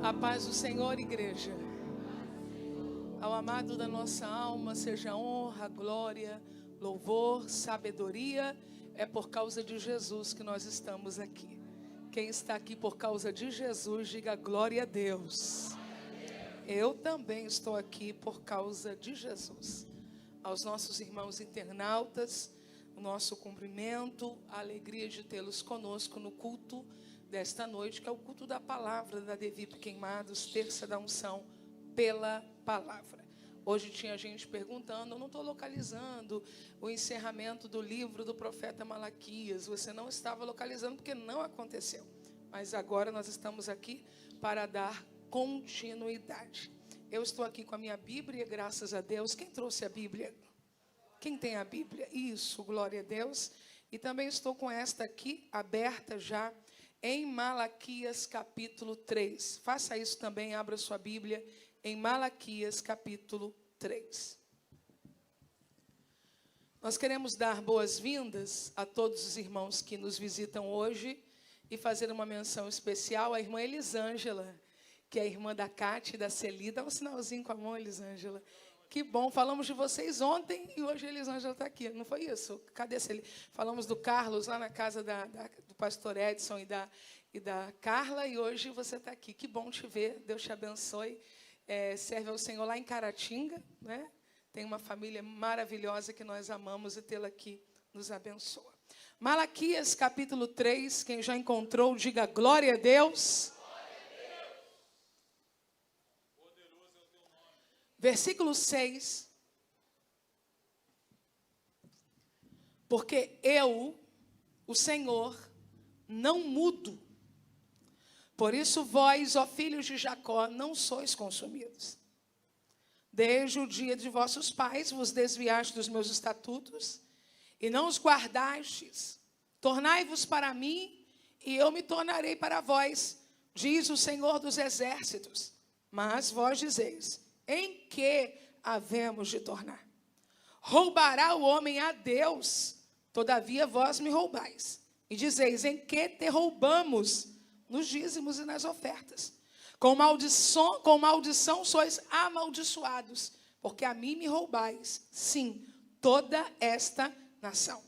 A paz do Senhor, igreja. Ao amado da nossa alma, seja honra, glória, louvor, sabedoria. É por causa de Jesus que nós estamos aqui. Quem está aqui por causa de Jesus, diga glória a Deus. Eu também estou aqui por causa de Jesus. Aos nossos irmãos internautas, o nosso cumprimento, a alegria de tê-los conosco no culto desta noite, que é o culto da palavra da Devip Queimados, terça da unção pela palavra. Hoje tinha gente perguntando, eu não estou localizando o encerramento do livro do profeta Malaquias. Você não estava localizando porque não aconteceu. Mas agora nós estamos aqui para dar continuidade. Eu estou aqui com a minha Bíblia, graças a Deus. Quem trouxe a Bíblia? Quem tem a Bíblia? Isso, glória a Deus. E também estou com esta aqui, aberta já, em Malaquias capítulo 3. Faça isso também, abra sua Bíblia em Malaquias capítulo 3. Nós queremos dar boas-vindas a todos os irmãos que nos visitam hoje e fazer uma menção especial à irmã Elisângela, que é a irmã da Cátia e da Celi. Dá um sinalzinho com a mão, Elisângela. Que bom, falamos de vocês ontem e hoje a Elisângela está aqui, não foi isso? Cadê a Celi? Falamos do Carlos lá na casa do pastor Edson e da Carla, e hoje você está aqui. Que bom te ver, Deus te abençoe. Serve ao Senhor lá em Caratinga, né? Tem uma família maravilhosa que nós amamos e tê-la aqui nos abençoa. Malaquias capítulo 3, quem já encontrou, diga glória a Deus. Versículo 6. Porque eu, o Senhor, não mudo. Por isso vós, ó filhos de Jacó, não sois consumidos. Desde o dia de vossos pais vos desviastes dos meus estatutos e não os guardastes. Tornai-vos para mim e eu me tornarei para vós, diz o Senhor dos exércitos. Mas vós dizeis, em que havemos de tornar? Roubará o homem a Deus, todavia vós me roubais. E dizeis, em que te roubamos? Nos dízimos e nas ofertas. Com maldição sois amaldiçoados, porque a mim me roubais, sim, toda esta nação.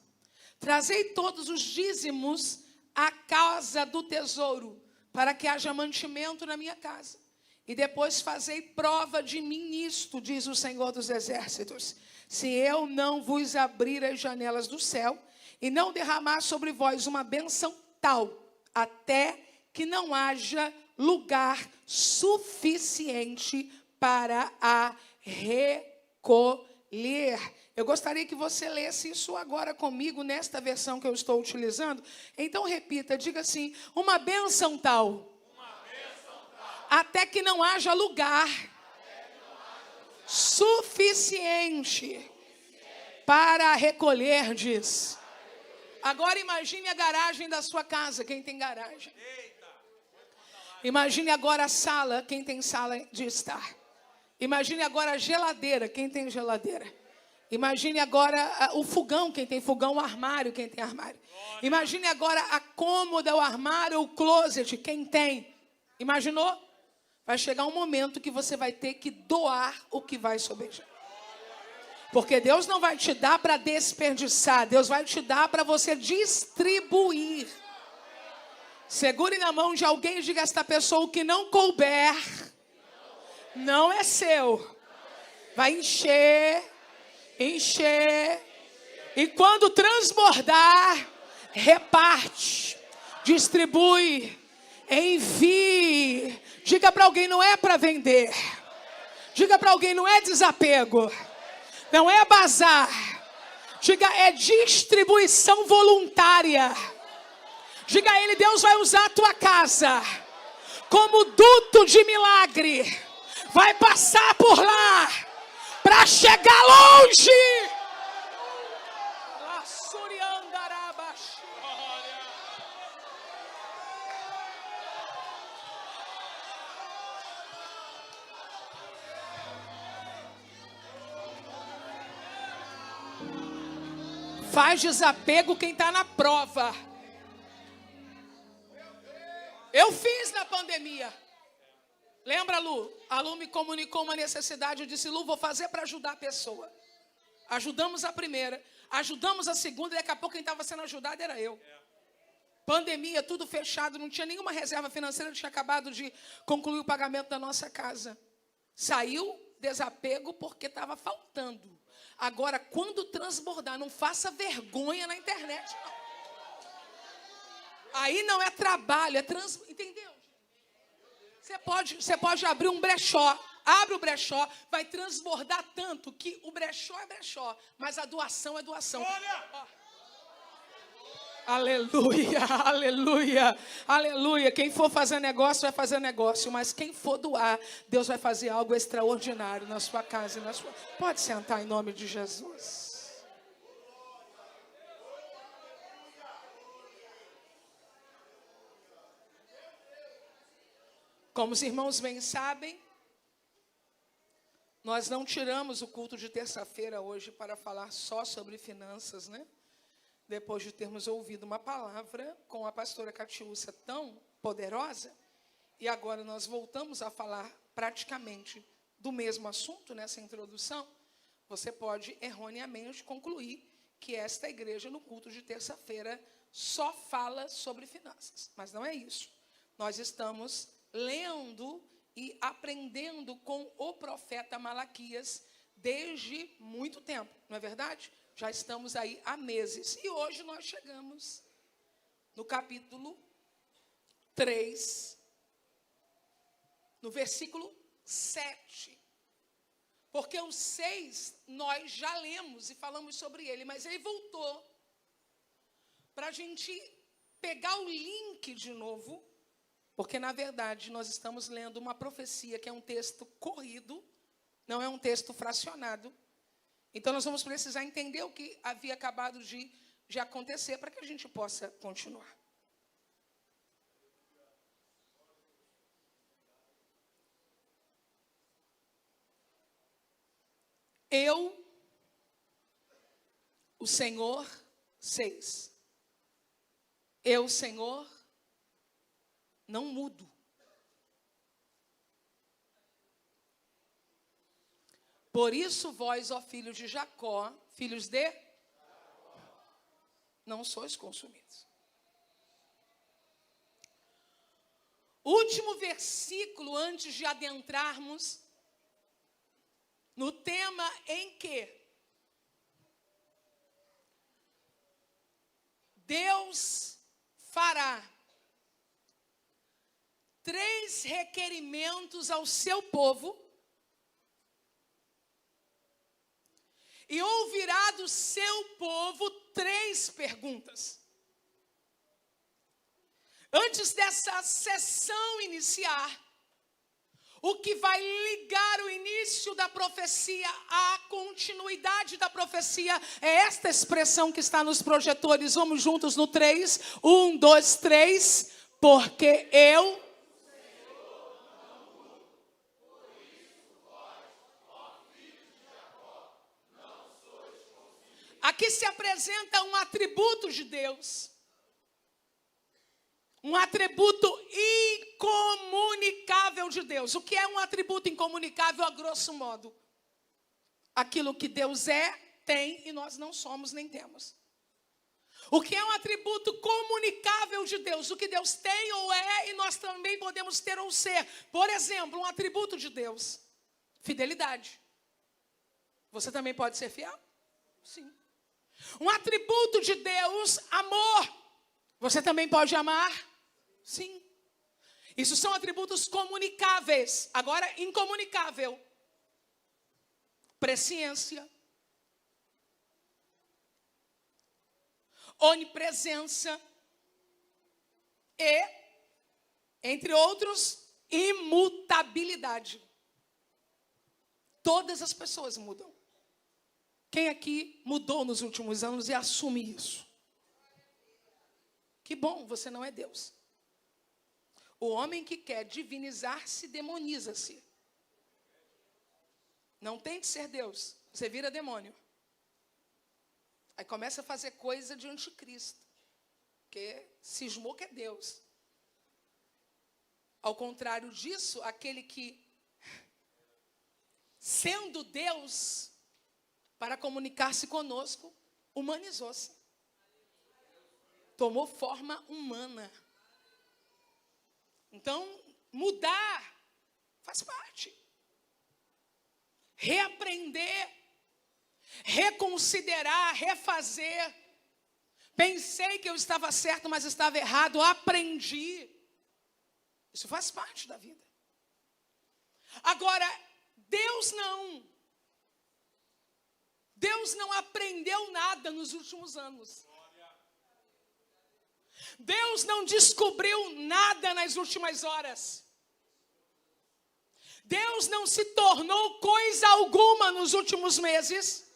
Trazei todos os dízimos à casa do tesouro, para que haja mantimento na minha casa. E depois fazei prova de mim nisto, diz o Senhor dos exércitos. Se eu não vos abrir as janelas do céu e não derramar sobre vós uma bênção tal, até que não haja lugar suficiente para a recolher. Eu gostaria que você lesse isso agora comigo, nesta versão que eu estou utilizando. Então repita, diga assim, uma bênção tal. Até que não haja lugar suficiente para recolher, diz. Agora imagine a garagem da sua casa, quem tem garagem. Imagine agora a sala, quem tem sala de estar. Imagine agora a geladeira, quem tem geladeira. Imagine agora o fogão, quem tem fogão, o armário, quem tem armário. Imagine agora a cômoda, o armário, o closet, quem tem. Imaginou? Vai chegar um momento que você vai ter que doar o que vai sobreviver. Porque Deus não vai te dar para desperdiçar. Deus vai te dar para você distribuir. Segure na mão de alguém e diga a esta pessoa, o que não couber, não é seu. Vai encher, encher. E quando transbordar, reparte, distribui, envie. Diga para alguém, não é para vender. Diga para alguém, não é desapego. Não é bazar. Diga, é distribuição voluntária. Diga a ele, Deus vai usar a tua casa como duto de milagre. Vai passar por lá para chegar longe. Faz desapego quem está na prova. Eu fiz na pandemia. Lembra, Lu? A Lu me comunicou uma necessidade. Eu disse, Lu, vou fazer para ajudar a pessoa. Ajudamos a primeira, ajudamos a segunda, e daqui a pouco quem estava sendo ajudado era eu. Pandemia, tudo fechado, não tinha nenhuma reserva financeira, eu tinha acabado de concluir o pagamento da nossa casa. Saiu desapego porque estava faltando. Agora, quando transbordar, não faça vergonha na internet, não. Aí não é trabalho, é entendeu? Você pode abrir um brechó. Abre o brechó, vai transbordar tanto que o brechó é brechó, mas a doação é doação. Olha! Aleluia, aleluia, aleluia. Quem for fazer negócio, vai fazer negócio, mas quem for doar, Deus vai fazer algo extraordinário na sua casa e na sua... Pode sentar em nome de Jesus. Como os irmãos bem sabem, nós não tiramos o culto de terça-feira hoje para falar só sobre finanças, né? Depois de termos ouvido uma palavra com a pastora Catiúcia tão poderosa, e agora nós voltamos a falar praticamente do mesmo assunto nessa introdução, você pode erroneamente concluir que esta igreja no culto de terça-feira só fala sobre finanças. Mas não é isso. Nós estamos lendo e aprendendo com o profeta Malaquias desde muito tempo, não é verdade? Já estamos aí há meses. E hoje nós chegamos no capítulo 3, no versículo 7. Porque o 6 nós já lemos e falamos sobre ele, mas ele voltou para a gente pegar o link de novo. Porque, na verdade, nós estamos lendo uma profecia que é um texto corrido, não é um texto fracionado. Então, nós vamos precisar entender o que havia acabado de acontecer para que a gente possa continuar. Eu, o Senhor, 6. Eu, Senhor, não mudo. Por isso vós, ó filhos de Jacó, filhos de... não sois consumidos. Último versículo antes de adentrarmos no tema em que Deus fará 3 requerimentos ao seu povo e ouvirá do seu povo 3 perguntas. Antes dessa sessão iniciar, o que vai ligar o início da profecia à continuidade da profecia é esta expressão que está nos projetores. Vamos juntos no 3. 1, 2, 3. Porque eu... Aqui se apresenta um atributo de Deus. Um atributo incomunicável de Deus. O que é um atributo incomunicável, a grosso modo? Aquilo que Deus é, tem, e nós não somos nem temos. O que é um atributo comunicável de Deus? O que Deus tem ou é, e nós também podemos ter ou ser. Por exemplo, um atributo de Deus. Fidelidade. Você também pode ser fiel? Sim. Um atributo de Deus, amor. Você também pode amar? Sim. Isso são atributos comunicáveis. Agora, incomunicável. Presciência. Onipresença. E, entre outros, imutabilidade. Todas as pessoas mudam. Quem aqui mudou nos últimos anos e assume isso? Que bom, você não é Deus. O homem que quer divinizar-se, demoniza-se. Não tente ser Deus, você vira demônio. Aí começa a fazer coisa de anticristo, porque cismou que é Deus. Ao contrário disso, aquele que, sendo Deus, para comunicar-se conosco, humanizou-se. Tomou forma humana. Então, mudar faz parte. Reaprender, reconsiderar, refazer. Pensei que eu estava certo, mas estava errado. Aprendi. Isso faz parte da vida. Agora, Deus não aprendeu nada nos últimos anos. Deus não descobriu nada nas últimas horas. Deus não se tornou coisa alguma nos últimos meses,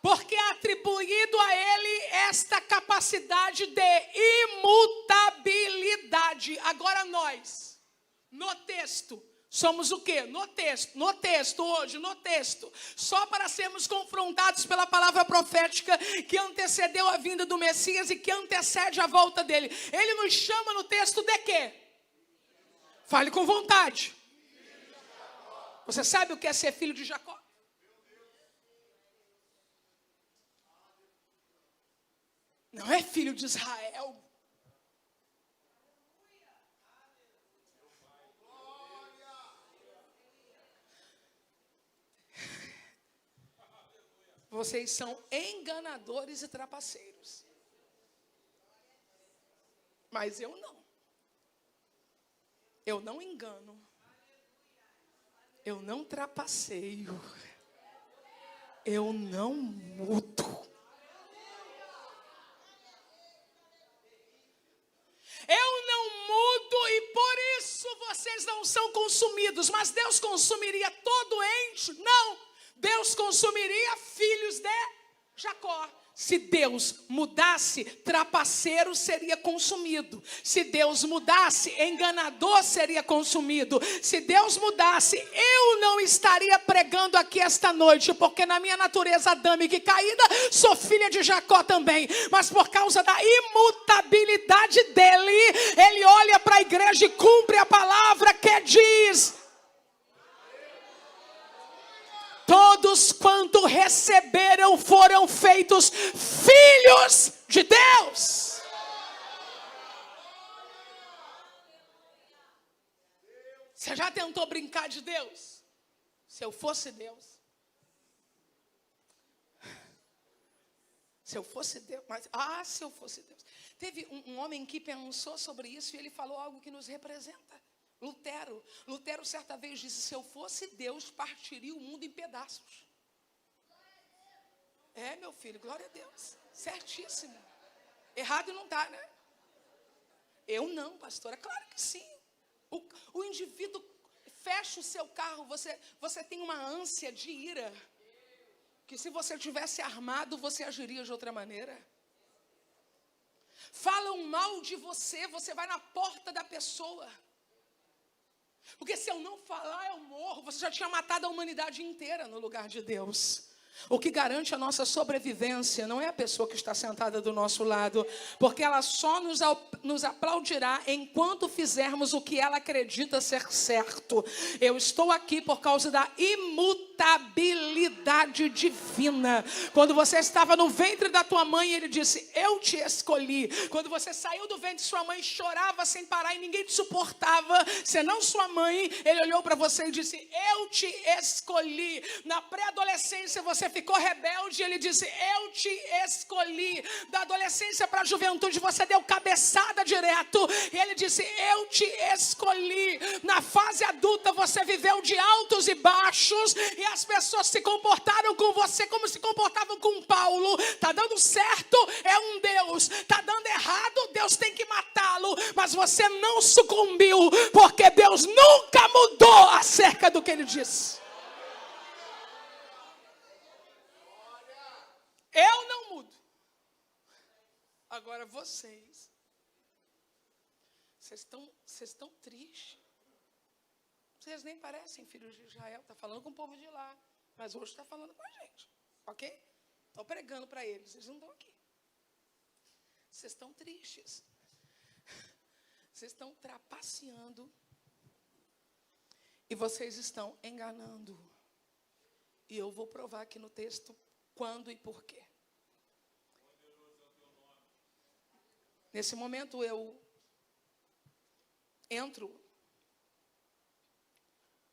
porque é atribuído a Ele esta capacidade de imutabilidade. Agora nós, no texto, somos o quê? No texto, hoje, no texto. Só para sermos confrontados pela palavra profética que antecedeu a vinda do Messias e que antecede a volta dele. Ele nos chama no texto de quê? Fale com vontade. Você sabe o que é ser filho de Jacó? Não é filho de Israel. Vocês são enganadores e trapaceiros. Mas eu não. Eu não engano. Eu não trapaceio. Eu não mudo. Eu não mudo e por isso vocês não são consumidos. Mas Deus consumiria todo ente? Não. Deus consumiria filhos de Jacó. Se Deus mudasse, trapaceiro seria consumido. Se Deus mudasse, enganador seria consumido. Se Deus mudasse, eu não estaria pregando aqui esta noite, porque na minha natureza adâmica e caída, sou filha de Jacó também. Mas por causa da imutabilidade dele, ele olha para a igreja e cumpre a palavra que diz: todos quanto receberam foram feitos filhos de Deus. Você já tentou brincar de Deus? Se eu fosse Deus. Se eu fosse Deus. Se eu fosse Deus. Teve um homem que pensou sobre isso e ele falou algo que nos representa. Lutero certa vez disse: se eu fosse Deus, partiria o mundo em pedaços. É, meu filho, glória a Deus. Certíssimo. Errado não está, né? Eu não, pastora. Claro que sim. O indivíduo fecha o seu carro, você tem uma ânsia de ira, que se você tivesse armado, você agiria de outra maneira. Falam mal de você, você vai na porta da pessoa. Porque se eu não falar, eu morro. Você já tinha matado a humanidade inteira no lugar de Deus. O que garante a nossa sobrevivência não é a pessoa que está sentada do nosso lado, porque ela só nos aplaudirá enquanto fizermos o que ela acredita ser certo. Eu estou aqui por causa da imutabilidade divina. Quando você estava no ventre da tua mãe, ele disse: eu te escolhi. Quando você saiu do ventre, sua mãe chorava sem parar e ninguém te suportava, senão sua mãe. Ele olhou para você e disse: eu te escolhi. Na pré-adolescência você ficou rebelde, ele disse: eu te escolhi. Da adolescência para a juventude você deu cabeçada direto, e ele disse: eu te escolhi. Na fase adulta você viveu de altos e baixos, e as pessoas se comportaram com você como se comportavam com Paulo. Tá dando certo, é um Deus. Tá dando errado, Deus tem que matá-lo. Mas você não sucumbiu, porque Deus nunca mudou acerca do que ele disse. Eu não mudo. Agora vocês estão tristes. Vocês nem parecem filhos de Israel. Está falando com o povo de lá. Mas hoje está falando com a gente. Ok? Estou pregando para eles. Eles não estão aqui. Vocês estão tristes. Vocês estão trapaceando e vocês estão enganando. E eu vou provar aqui no texto quando e por quê. Nesse momento eu entro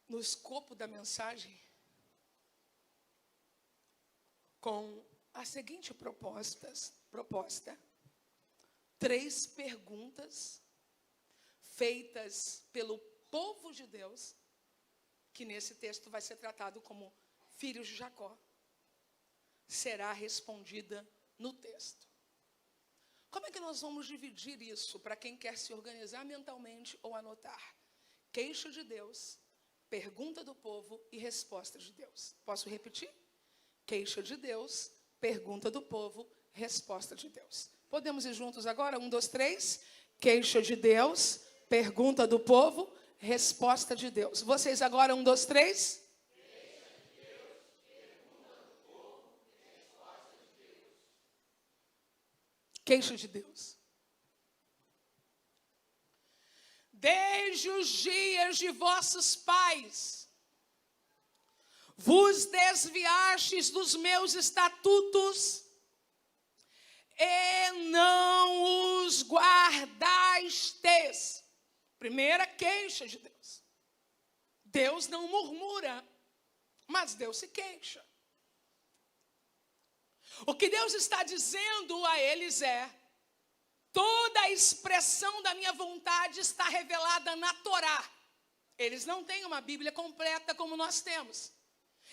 no escopo da mensagem com a seguinte proposta. 3 perguntas feitas pelo povo de Deus, que nesse texto vai ser tratado como filhos de Jacó, será respondida no texto. Como é que nós vamos dividir isso para quem quer se organizar mentalmente ou anotar? Queixa de Deus, pergunta do povo e resposta de Deus. Posso repetir? Queixa de Deus, pergunta do povo, resposta de Deus. Podemos ir juntos agora? 1, 2, 3. Queixa de Deus, pergunta do povo, resposta de Deus. Vocês agora, 1, 2, 3. Queixa de Deus. Desde os dias de vossos pais, vos desviastes dos meus estatutos e não os guardastes. Primeira queixa de Deus. Deus não murmura, mas Deus se queixa. O que Deus está dizendo a eles é: toda a expressão da minha vontade está revelada na Torá. Eles não têm uma Bíblia completa como nós temos.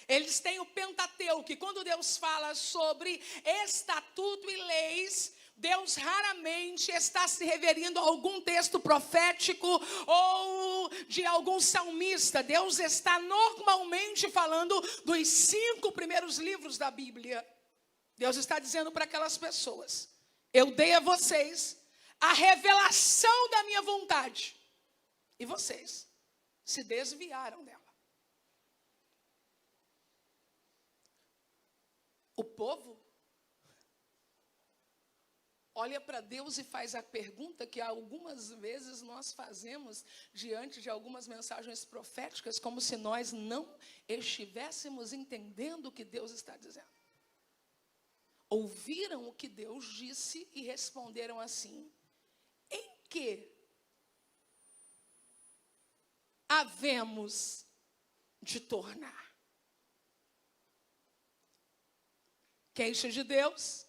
Eles têm o Pentateuco, e quando Deus fala sobre estatuto e leis, Deus raramente está se referindo a algum texto profético ou de algum salmista. Deus está normalmente falando dos 5 primeiros livros da Bíblia. Deus está dizendo para aquelas pessoas: eu dei a vocês a revelação da minha vontade, e vocês se desviaram dela. O povo olha para Deus e faz a pergunta que algumas vezes nós fazemos diante de algumas mensagens proféticas, como se nós não estivéssemos entendendo o que Deus está dizendo. Ouviram o que Deus disse e responderam assim: em que havemos de tornar? Queixa de Deus.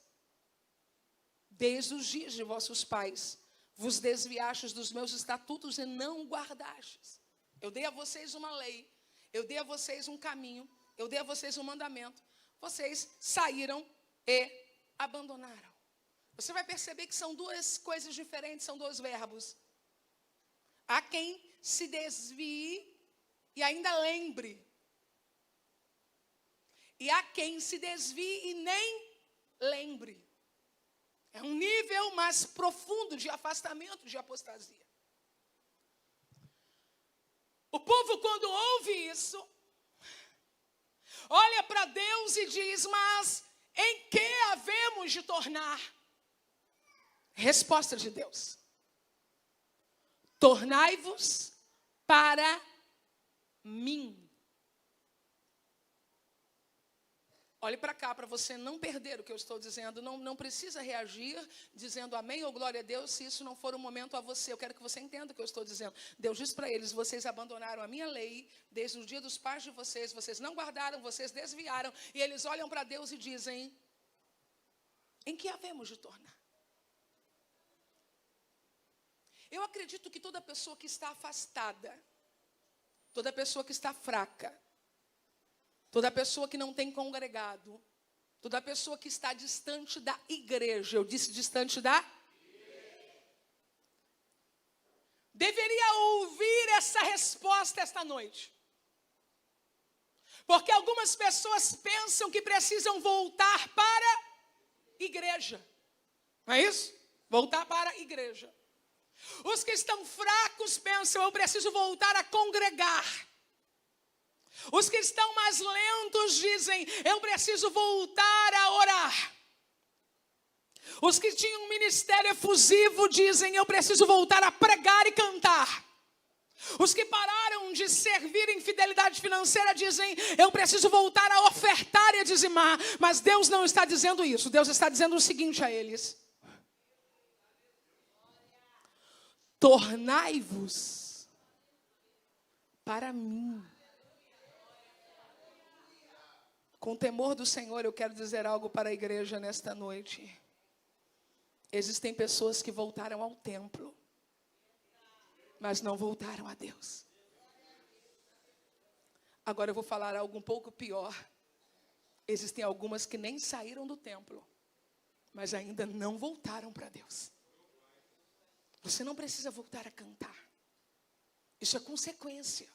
Desde os dias de vossos pais, vos desviastes dos meus estatutos e não guardastes. Eu dei a vocês uma lei, eu dei a vocês um caminho, eu dei a vocês um mandamento. Vocês saíram e abandonaram. Você vai perceber que são 2 coisas diferentes, são 2 verbos. Há quem se desvie e ainda lembre. E há quem se desvie e nem lembre. É um nível mais profundo de afastamento, de apostasia. O povo, quando ouve isso, olha para Deus e diz: mas em que havemos de tornar? Resposta de Deus: tornai-vos para mim. Olhe para cá, para você não perder o que eu estou dizendo. Não precisa reagir dizendo amém ou glória a Deus, se isso não for um momento a você. Eu quero que você entenda o que eu estou dizendo. Deus diz para eles: vocês abandonaram a minha lei desde o dia dos pais de vocês. Vocês não guardaram, vocês desviaram. E eles olham para Deus e dizem: em que havemos de tornar? Eu acredito que toda pessoa que está afastada, toda pessoa que está fraca, toda pessoa que não tem congregado, toda pessoa que está distante da igreja, eu disse distante da igreja, deveria ouvir essa resposta esta noite. Porque algumas pessoas pensam que precisam voltar para a igreja. Não é isso? Voltar para a igreja. Os que estão fracos pensam: eu preciso voltar a congregar. Os que estão mais lentos dizem: eu preciso voltar a orar. Os que tinham um ministério efusivo dizem: eu preciso voltar a pregar e cantar. Os que pararam de servir em fidelidade financeira dizem: eu preciso voltar a ofertar e a dizimar. Mas Deus não está dizendo isso. Deus está dizendo o seguinte a eles: tornai-vos para mim. Com o temor do Senhor, eu quero dizer algo para a igreja nesta noite. Existem pessoas que voltaram ao templo, mas não voltaram a Deus. Agora eu vou falar algo um pouco pior. Existem algumas que nem saíram do templo, mas ainda não voltaram para Deus. Você não precisa voltar a cantar. Isso é consequência.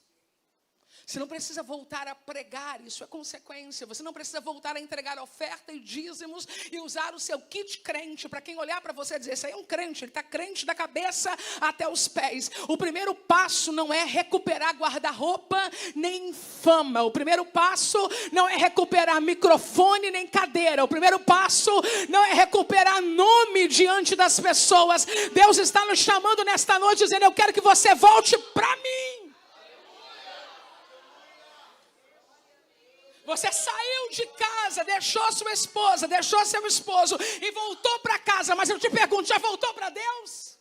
Você não precisa voltar a pregar, isso é consequência. Você não precisa voltar a entregar oferta e dízimos e usar o seu kit crente. Para quem olhar para você e dizer: esse aí é um crente, ele está crente da cabeça até os pés. O primeiro passo não é recuperar guarda-roupa nem fama. O primeiro passo não é recuperar microfone nem cadeira. O primeiro passo não é recuperar nome diante das pessoas. Deus está nos chamando nesta noite dizendo: eu quero que você volte para mim. Você saiu de casa, deixou sua esposa, deixou seu esposo e voltou para casa. Mas eu te pergunto, já voltou para Deus?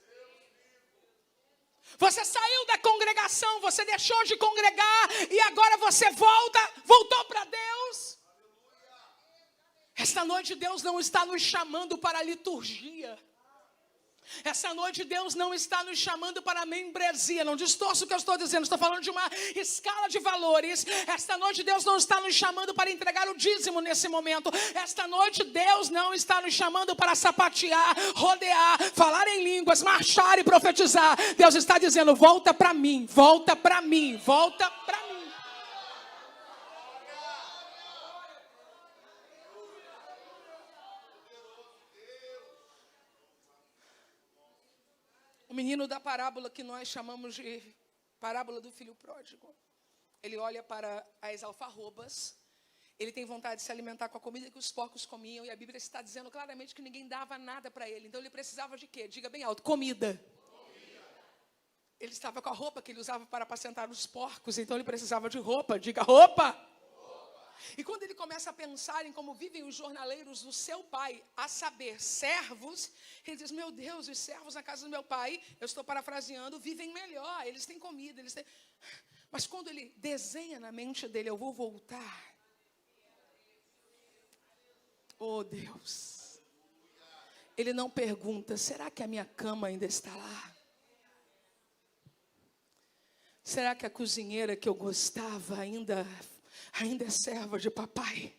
Você saiu da congregação, você deixou de congregar e agora você voltou para Deus? Esta noite Deus não está nos chamando para a liturgia. Essa noite Deus não está nos chamando para a membresia. Não distorço o que eu estou dizendo. Estou falando de uma escala de valores. Esta noite Deus não está nos chamando para entregar o dízimo nesse momento. Esta noite Deus não está nos chamando para sapatear, rodear, falar em línguas, marchar e profetizar. Deus está dizendo: volta para mim, volta para mim, volta para mim. O menino da parábola que nós chamamos de parábola do filho pródigo. Ele olha para as alfarrobas, ele tem vontade de se alimentar com a comida que os porcos comiam, e a Bíblia está dizendo claramente que ninguém dava nada para ele. Então ele precisava de quê? Diga bem alto: comida. Ele estava com a roupa que ele usava para apacentar os porcos, então ele precisava de roupa. Diga: roupa. E quando ele começa a pensar em como vivem os jornaleiros do seu pai, a saber, servos, ele diz: meu Deus, os servos na casa do meu pai, eu estou parafraseando, vivem melhor, eles têm comida, eles têm... Mas quando ele desenha na mente dele: eu vou voltar. Oh Deus. Ele não pergunta: será que a minha cama ainda está lá? Será que a cozinheira que eu gostava ainda é serva de papai?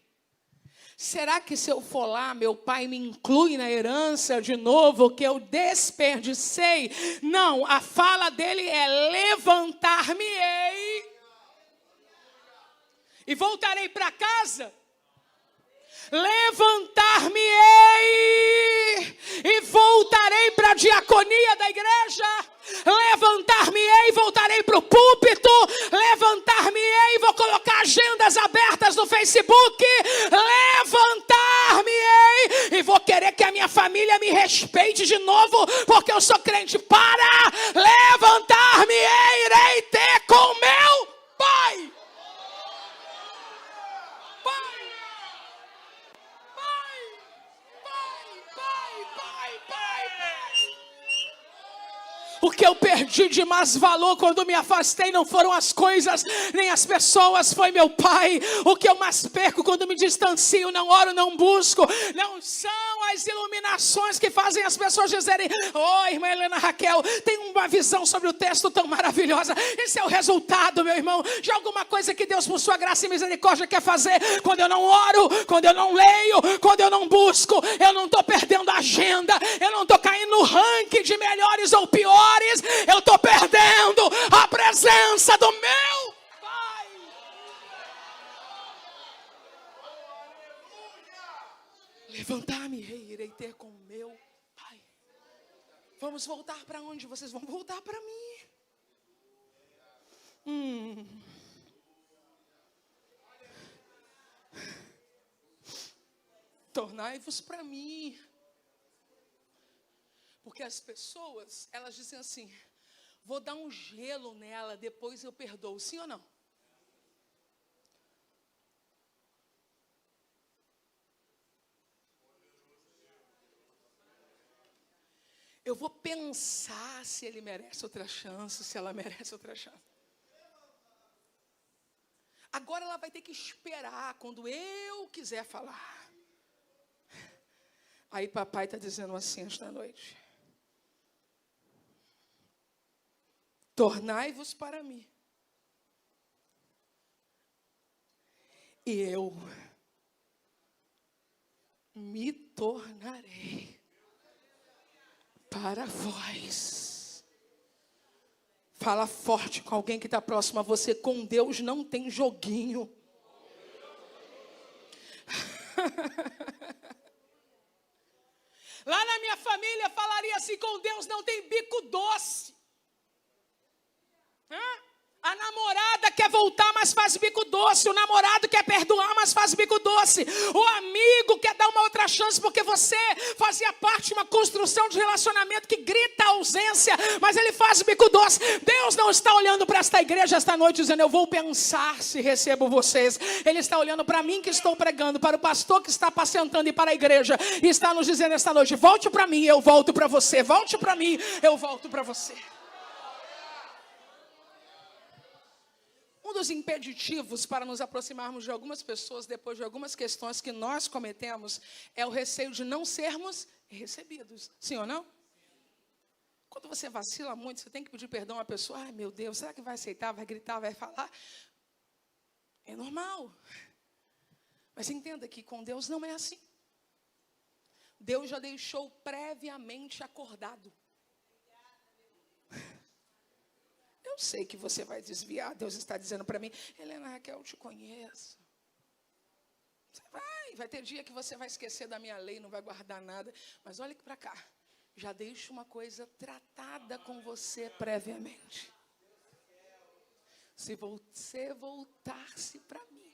Será que se eu for lá, meu pai me inclui na herança de novo que eu desperdicei? Não, a fala dele é: levantar-me-ei e voltarei para casa. Levantar-me-ei e voltarei para a diaconia da igreja. Levantar-me-ei e voltarei para o púlpito. Levantar-me-ei e vou colocar agendas abertas no Facebook. Levantar-me-ei e vou querer que a minha família me respeite de novo, porque eu sou crente. Para! Levantar-me-ei, irei ter com meu pai. O que eu perdi de mais valor quando me afastei não foram as coisas, nem as pessoas, foi meu pai. O que eu mais perco quando me distancio, não oro, não busco, não são as iluminações que fazem as pessoas dizerem: oh, irmã Helena Raquel, tem uma visão sobre o texto tão maravilhosa. Esse é o resultado, meu irmão, de alguma coisa que Deus, por sua graça e misericórdia, quer fazer. Quando eu não oro, quando eu não leio, quando eu não busco, eu não estou perdendo a agenda, eu não estou caindo no ranking de melhores ou piores. Eu estou perdendo a presença do meu pai. Levantar-me, rei, irei ter com o meu pai. Vamos voltar para onde? Vocês vão voltar para mim. Tornai-vos para mim. Porque as pessoas, elas dizem assim, vou dar um gelo nela, depois eu perdoo. Sim ou não? Eu vou pensar se ele merece outra chance, se ela merece outra chance. Agora ela vai ter que esperar quando eu quiser falar. Aí papai está dizendo assim esta noite. Tornai-vos para mim. E eu me tornarei para vós. Fala forte com alguém que está próximo a você. Com Deus não tem joguinho. Lá na minha família falaria assim, com Deus não tem bico doce. A namorada quer voltar, mas faz bico doce. O namorado quer perdoar, mas faz bico doce. O amigo quer dar uma outra chance, porque você fazia parte de uma construção de relacionamento que grita a ausência, mas ele faz bico doce. Deus não está olhando para esta igreja esta noite dizendo, eu vou pensar se recebo vocês. Ele está olhando para mim que estou pregando, para o pastor que está apacentando e para a igreja. E está nos dizendo esta noite, volte para mim, eu volto para você. Volte para mim, eu volto para você. Um dos impeditivos para nos aproximarmos de algumas pessoas depois de algumas questões que nós cometemos é o receio de não sermos recebidos. Sim ou não? Quando você vacila muito, você tem que pedir perdão a pessoa. Ai, meu Deus, será que vai aceitar, vai gritar, vai falar? É normal. Mas entenda que com Deus não é assim. Deus já deixou previamente acordado. Eu sei que você vai desviar. Deus está dizendo para mim, Helena Raquel, eu te conheço. Você vai ter dia que você vai esquecer da minha lei, não vai guardar nada. Mas olha para cá. Já deixo uma coisa tratada com você previamente. Se você voltar-se para mim,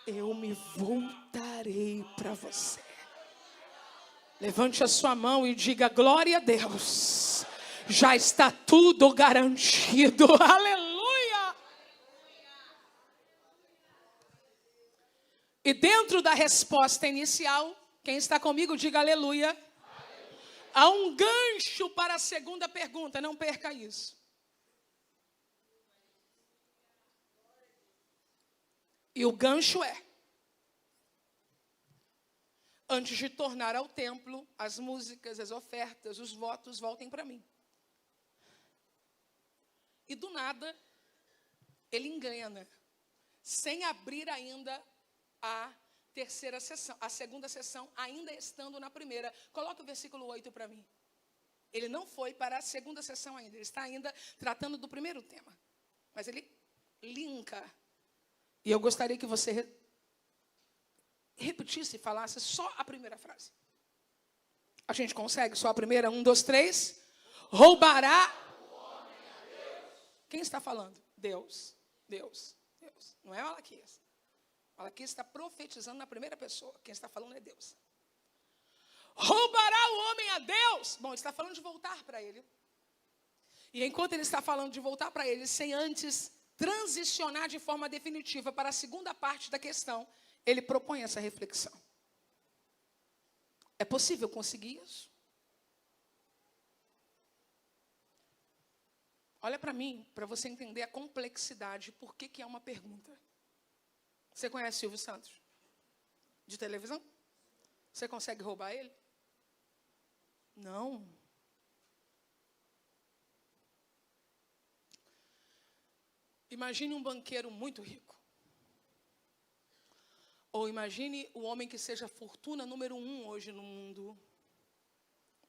eu me voltarei para você. Levante a sua mão e diga, glória a Deus. Já está tudo garantido. Aleluia! E dentro da resposta inicial, quem está comigo, diga aleluia. Há um gancho para a segunda pergunta, não perca isso. E o gancho é: antes de tornar ao templo, as músicas, as ofertas, os votos voltem para mim. E do nada, ele engana, sem abrir ainda a terceira sessão, a segunda sessão, ainda estando na primeira. Coloca o versículo 8 para mim. Ele não foi para a segunda sessão ainda, ele está ainda tratando do primeiro tema. Mas ele linka. E eu gostaria que você repetisse e falasse só a primeira frase. A gente consegue só a primeira? 1, 2, 3. Roubará. Quem está falando? Deus. Deus. Deus. Não é Malaquias. Malaquias está profetizando na primeira pessoa. Quem está falando é Deus. Roubará o homem a Deus. Bom, ele está falando de voltar para ele. E enquanto ele está falando de voltar para ele, sem antes transicionar de forma definitiva para a segunda parte da questão, ele propõe essa reflexão. É possível conseguir isso? Olha para mim, para você entender a complexidade, por que é uma pergunta. Você conhece Silvio Santos? De televisão? Você consegue roubar ele? Não. Imagine um banqueiro muito rico. Ou imagine o homem que seja a fortuna número 1 hoje no mundo.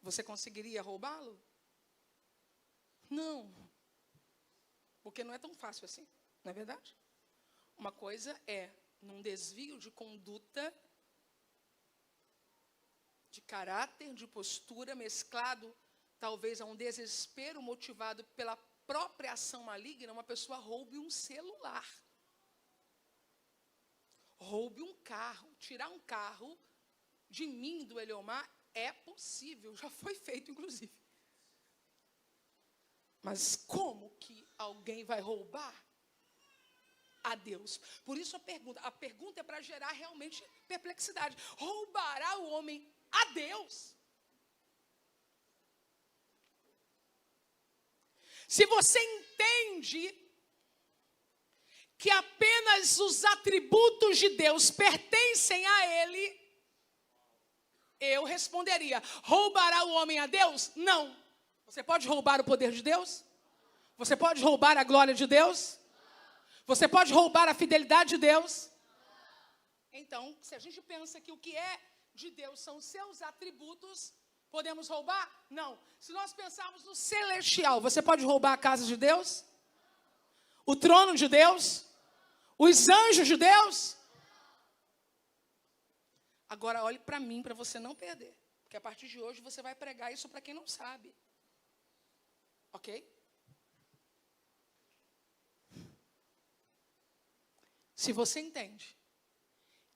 Você conseguiria roubá-lo? Não. Porque não é tão fácil assim, não é verdade? Uma coisa é, num desvio de conduta, de caráter, de postura, mesclado talvez a um desespero motivado pela própria ação maligna, uma pessoa roube um celular. Roube um carro. Tirar um carro de mim, do Eliomar, É possível, já foi feito, inclusive. Mas como que alguém vai roubar a Deus? Por isso a pergunta é para gerar realmente perplexidade. Roubará o homem a Deus? Se você entende que apenas os atributos de Deus pertencem a Ele, eu responderia: roubará o homem a Deus? Não. Você pode roubar o poder de Deus? Você pode roubar a glória de Deus? Você pode roubar a fidelidade de Deus? Então, se a gente pensa que o que é de Deus são seus atributos, podemos roubar? Não. Se nós pensarmos no celestial, você pode roubar a casa de Deus? O trono de Deus? Os anjos de Deus? Agora olhe para mim, para você não perder. Porque a partir de hoje você vai pregar isso para quem não sabe. Ok? Se você entende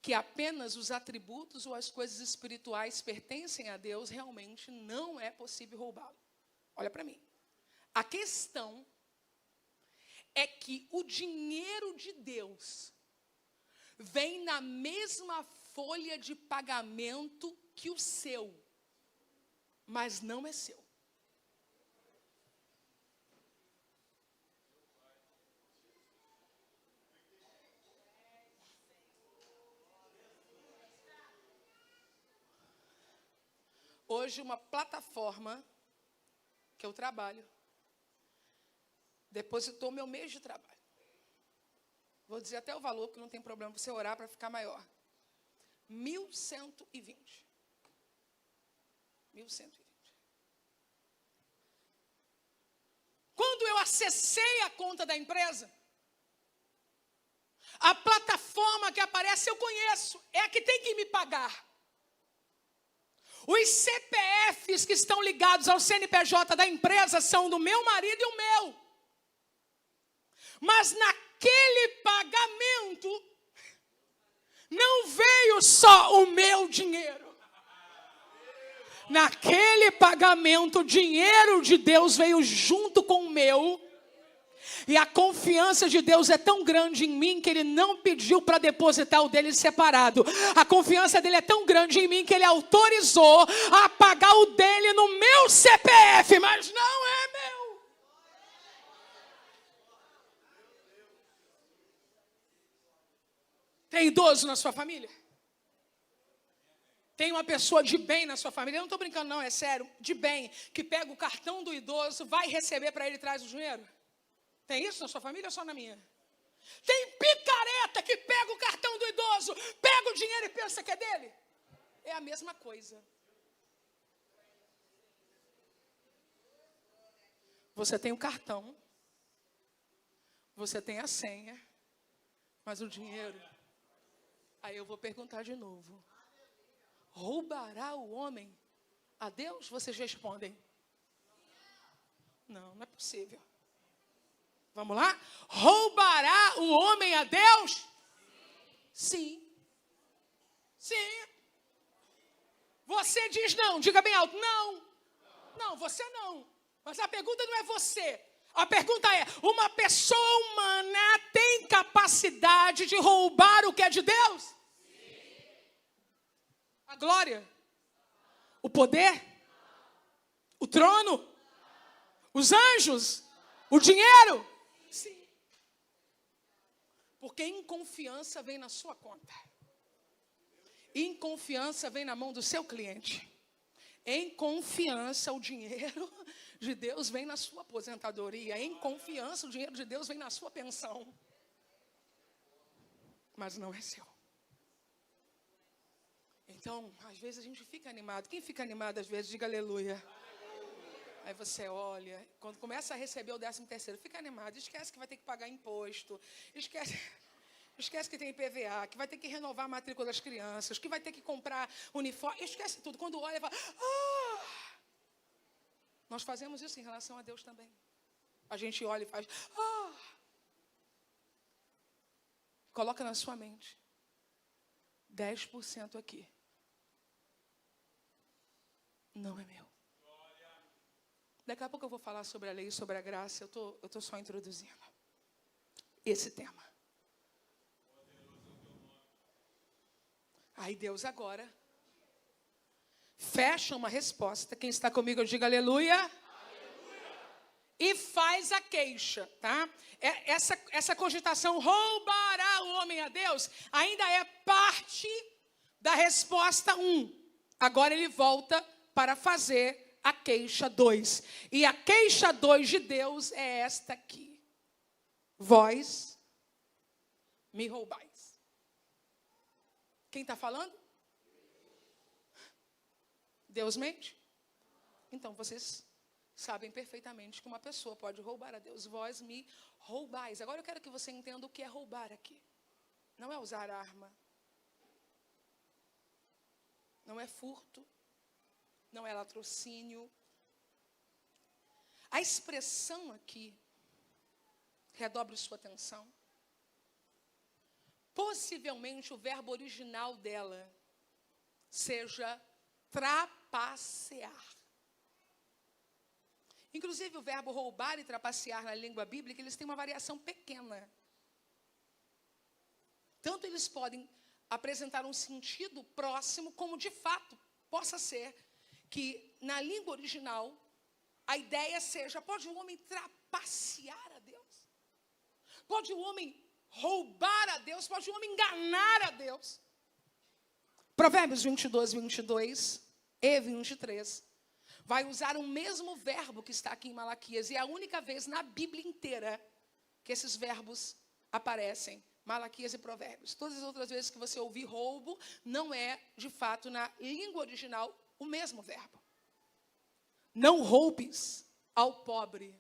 que apenas os atributos ou as coisas espirituais pertencem a Deus, realmente não é possível roubá-lo. Olha para mim. A questão é que o dinheiro de Deus vem na mesma folha de pagamento que o seu, mas não é seu. Hoje, uma plataforma que eu trabalho depositou meu mês de trabalho. Vou dizer até o valor, porque não tem problema você orar para ficar maior. 1.120. 1.120. Quando eu acessei a conta da empresa, a plataforma que aparece eu conheço, é a que tem que me pagar. Os CPFs que estão ligados ao CNPJ da empresa são do meu marido e o meu. Mas naquele pagamento não veio só o meu dinheiro. Naquele pagamento, o dinheiro de Deus veio junto com o meu. E a confiança de Deus é tão grande em mim que Ele não pediu para depositar o dele separado. A confiança dele é tão grande em mim que Ele autorizou a pagar o dele no meu CPF, mas não é meu. Tem idoso na sua família? Tem uma pessoa de bem na sua família? Eu não estou brincando não, é sério. De bem, que pega o cartão do idoso, vai receber para ele e traz o dinheiro? Tem isso na sua família ou só na minha? Tem picareta que pega o cartão do idoso, pega o dinheiro e pensa que é dele? É a mesma coisa. Você tem o cartão, você tem a senha, mas o dinheiro... Aí eu vou perguntar de novo. Roubará o homem a Deus? Vocês respondem. Não, não é possível. Vamos lá? Roubará o homem a Deus? Sim. Sim. Você diz não. Diga bem alto. Não. Não, você não. Mas a pergunta não é você. A pergunta é, uma pessoa humana tem capacidade de roubar o que é de Deus? Sim. A glória? O poder? O trono? Os anjos? O dinheiro? Sim. Porque inconfiança vem na sua conta. Inconfiança vem na mão do seu cliente. Em confiança, o dinheiro de Deus vem na sua aposentadoria. Em confiança, o dinheiro de Deus vem na sua pensão. Mas não é seu. Então, às vezes a gente fica animado. Quem fica animado às vezes, diga aleluia. Aí você olha, quando começa a receber o 13º, fica animado, esquece que vai ter que pagar imposto, esquece que tem IPVA, que vai ter que renovar a matrícula das crianças, que vai ter que comprar uniforme, esquece tudo. Quando olha, fala, Nós fazemos isso em relação a Deus também. A gente olha e faz, Coloca na sua mente, 10% aqui. não é meu. Daqui a pouco eu vou falar sobre a lei e sobre a graça. Eu estou só introduzindo esse tema. Aí Deus agora fecha uma resposta. Quem está comigo, eu digo aleluia. Aleluia. E faz a queixa, tá? Essa cogitação, roubará o homem a Deus, ainda é parte da resposta 1. Agora ele volta para fazer a queixa 2. E a queixa 2 de Deus é esta aqui. Vós me roubais. Quem está falando? Deus mente? Então vocês sabem perfeitamente que uma pessoa pode roubar a Deus. Vós me roubais. Agora eu quero que você entenda o que é roubar aqui. Não é usar arma. Não é furto. Não é latrocínio. A expressão aqui, redobre sua atenção. Possivelmente o verbo original dela seja trapacear. Inclusive o verbo roubar e trapacear na língua bíblica, eles têm uma variação pequena. Tanto eles podem apresentar um sentido próximo, como de fato possa ser que na língua original a ideia seja, pode o homem trapacear a Deus? Pode o homem roubar a Deus? Pode o homem enganar a Deus? Provérbios 22 e 23 vai usar o mesmo verbo que está aqui em Malaquias. E é a única vez na Bíblia inteira que esses verbos aparecem. Malaquias e Provérbios. Todas as outras vezes que você ouvir roubo, não é, de fato, na língua original, o mesmo verbo. Não roubes ao pobre,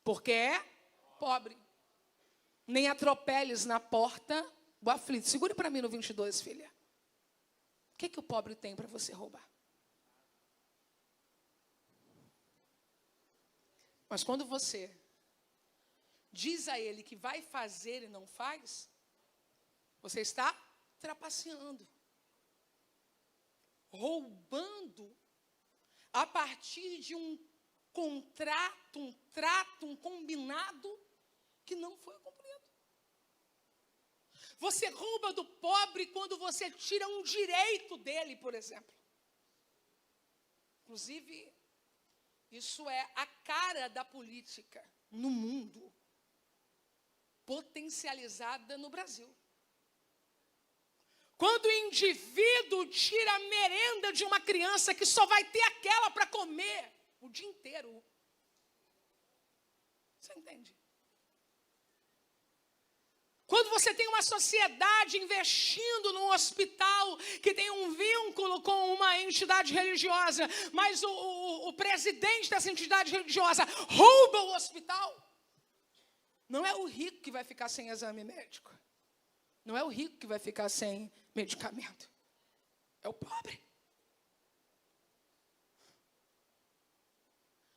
porque é pobre. Nem atropeles na porta do aflito. Segure para mim no 22, filha. O que o pobre tem para você roubar? Mas quando você diz a ele que vai fazer e não faz, você está trapaceando, roubando a partir de um contrato, um combinado que não foi cumprido. Você rouba do pobre quando você tira um direito dele, por exemplo. Inclusive, isso é a cara da política no mundo, potencializada no Brasil. Quando o indivíduo tira a merenda de uma criança que só vai ter aquela para comer o dia inteiro. Você entende? Quando você tem uma sociedade investindo num hospital que tem um vínculo com uma entidade religiosa, mas o presidente dessa entidade religiosa rouba o hospital, não é o rico que vai ficar sem exame médico. Não é o rico que vai ficar sem medicamento. É o pobre.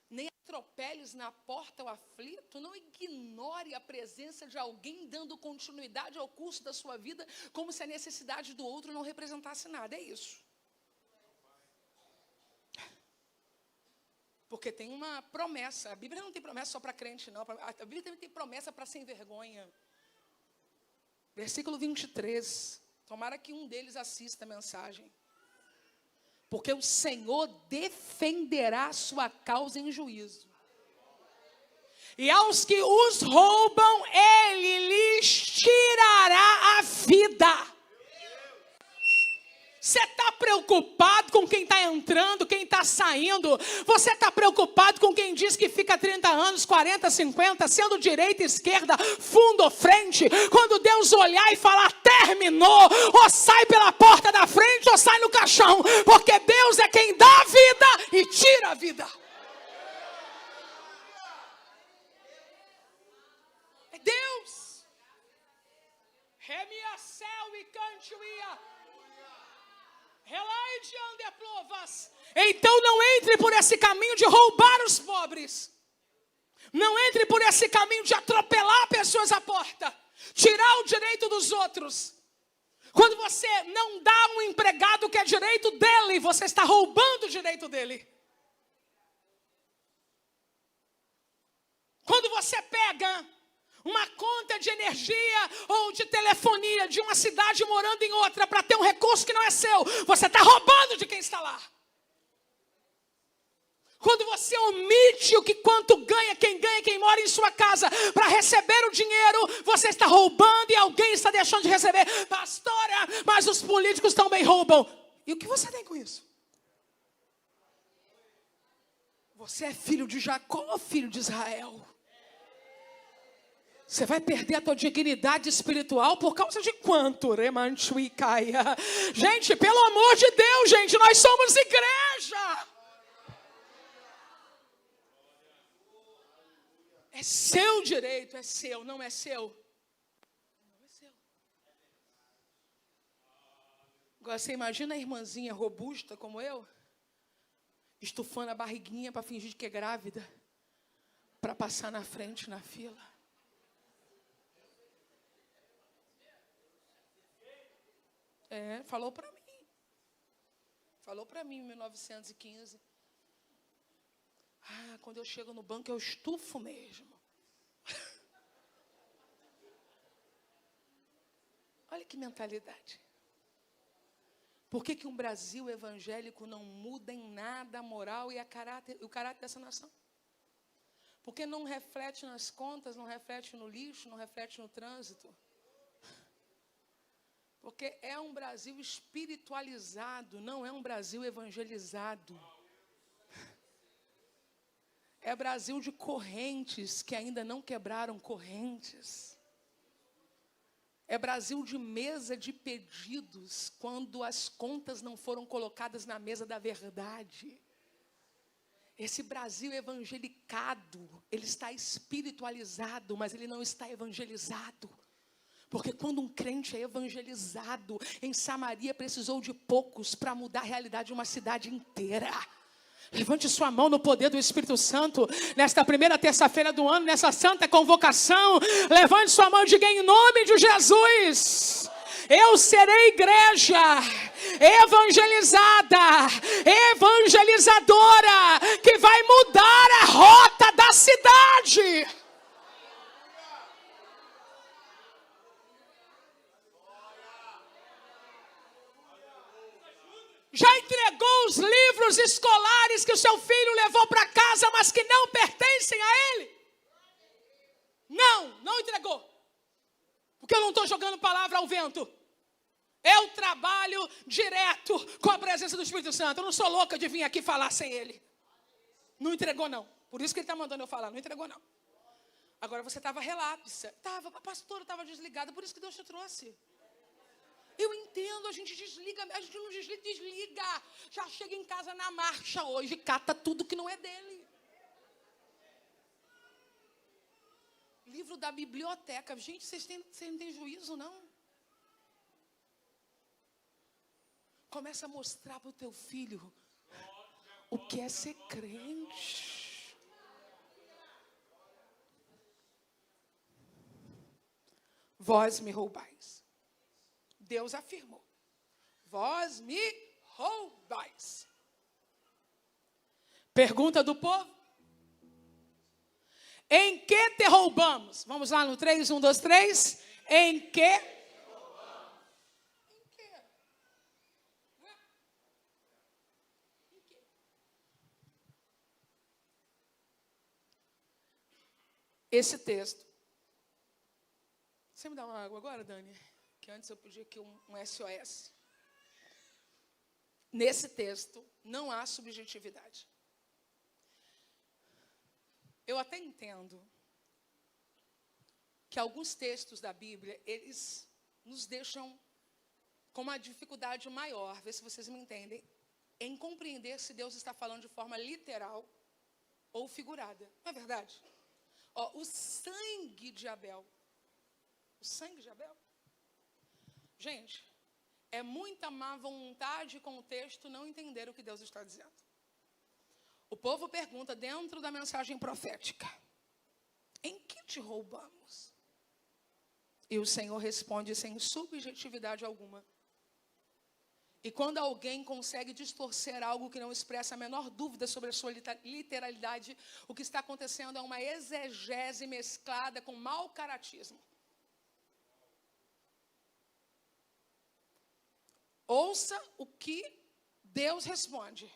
Nem atropeles na porta ao aflito. Não ignore a presença de alguém dando continuidade ao curso da sua vida, como se a necessidade do outro não representasse nada. É isso. Porque tem uma promessa. A Bíblia não tem promessa só para crente, não. A Bíblia também tem promessa para sem vergonha. Versículo 23. Tomara que um deles assista a mensagem. Porque o Senhor defenderá a sua causa em juízo. E aos que os roubam, Ele lhes tirará a vida. Você está preocupado com quem está entrando, quem está saindo? Você está preocupado com quem diz que fica 30 anos, 40, 50, sendo direita, esquerda, fundo ou frente? Quando Deus olhar e falar, terminou, ou sai pela porta da frente ou sai no caixão, porque Deus é quem dá a vida e tira a vida. É Deus. Remia céu e cante-ia. Então não entre por esse caminho de roubar os pobres. Não entre por esse caminho de atropelar pessoas à porta. Tirar o direito dos outros. Quando você não dá um empregado que é direito dele, você está roubando o direito dele. Quando você pega uma conta de energia ou de telefonia de uma cidade morando em outra para ter um recurso que não é seu, você está roubando de quem está lá. Quando você omite quanto ganha quem mora em sua casa para receber o dinheiro, você está roubando e alguém está deixando de receber. Pastora, mas os políticos também roubam. E o que você tem com isso? Você é filho de Jacó ou filho de Israel? Você vai perder a tua dignidade espiritual por causa de quanto? Gente, pelo amor de Deus, gente, nós somos igreja. É seu direito, é seu, não é seu. Não é seu. Agora você imagina a irmãzinha robusta como eu, estufando a barriguinha para fingir que é grávida, para passar na frente na fila. Falou para mim. Falou para mim em 1915. Quando eu chego no banco, eu estufo mesmo. Olha que mentalidade. Por que um Brasil evangélico não muda em nada a moral e o caráter dessa nação? Porque não reflete nas contas, não reflete no lixo, não reflete no trânsito. Porque é um Brasil espiritualizado, não é um Brasil evangelizado. É Brasil de correntes que ainda não quebraram correntes. É Brasil de mesa de pedidos quando as contas não foram colocadas na mesa da verdade. Esse Brasil evangelicado, ele está espiritualizado, mas ele não está evangelizado. Porque quando um crente é evangelizado, em Samaria precisou de poucos para mudar a realidade de uma cidade inteira. Levante sua mão no poder do Espírito Santo, nesta primeira terça-feira do ano, nessa santa convocação. Levante sua mão e diga em nome de Jesus: eu serei igreja evangelizada, evangelizadora, que vai mudar a rota da cidade. Já entregou os livros escolares que o seu filho levou para casa, mas que não pertencem a ele? Não entregou. Porque eu não estou jogando palavra ao vento. Eu trabalho direto com a presença do Espírito Santo. Eu não sou louca de vir aqui falar sem ele. Não entregou, não. Por isso que ele está mandando eu falar. Não entregou, não. Agora você estava relapsa. A pastora estava desligada, por isso que Deus te trouxe. Eu entendo, a gente desliga, a gente não desliga. Já chega em casa na marcha hoje, cata tudo que não é dele. Livro da biblioteca. Gente, vocês não têm juízo, não? Começa a mostrar para o teu filho o que é ser crente. Vós me roubais. Deus afirmou: vós me roubais. Pergunta do povo: em que te roubamos? Vamos lá no 3, 1, 2, 3. Em que? Em que? Em que? Esse texto. Você me dá uma água agora, Dani? Que antes eu pedi aqui um SOS. Nesse texto, não há subjetividade. Eu até entendo que alguns textos da Bíblia, eles nos deixam com uma dificuldade maior, vê se vocês me entendem, em compreender se Deus está falando de forma literal ou figurada. Não é verdade? O sangue de Abel. O sangue de Abel. Gente, é muita má vontade com o texto não entender o que Deus está dizendo. O povo pergunta dentro da mensagem profética: em que te roubamos? E o Senhor responde sem subjetividade alguma. E quando alguém consegue distorcer algo que não expressa a menor dúvida sobre a sua literalidade, o que está acontecendo é uma exegese mesclada com mau caratismo. Ouça o que Deus responde.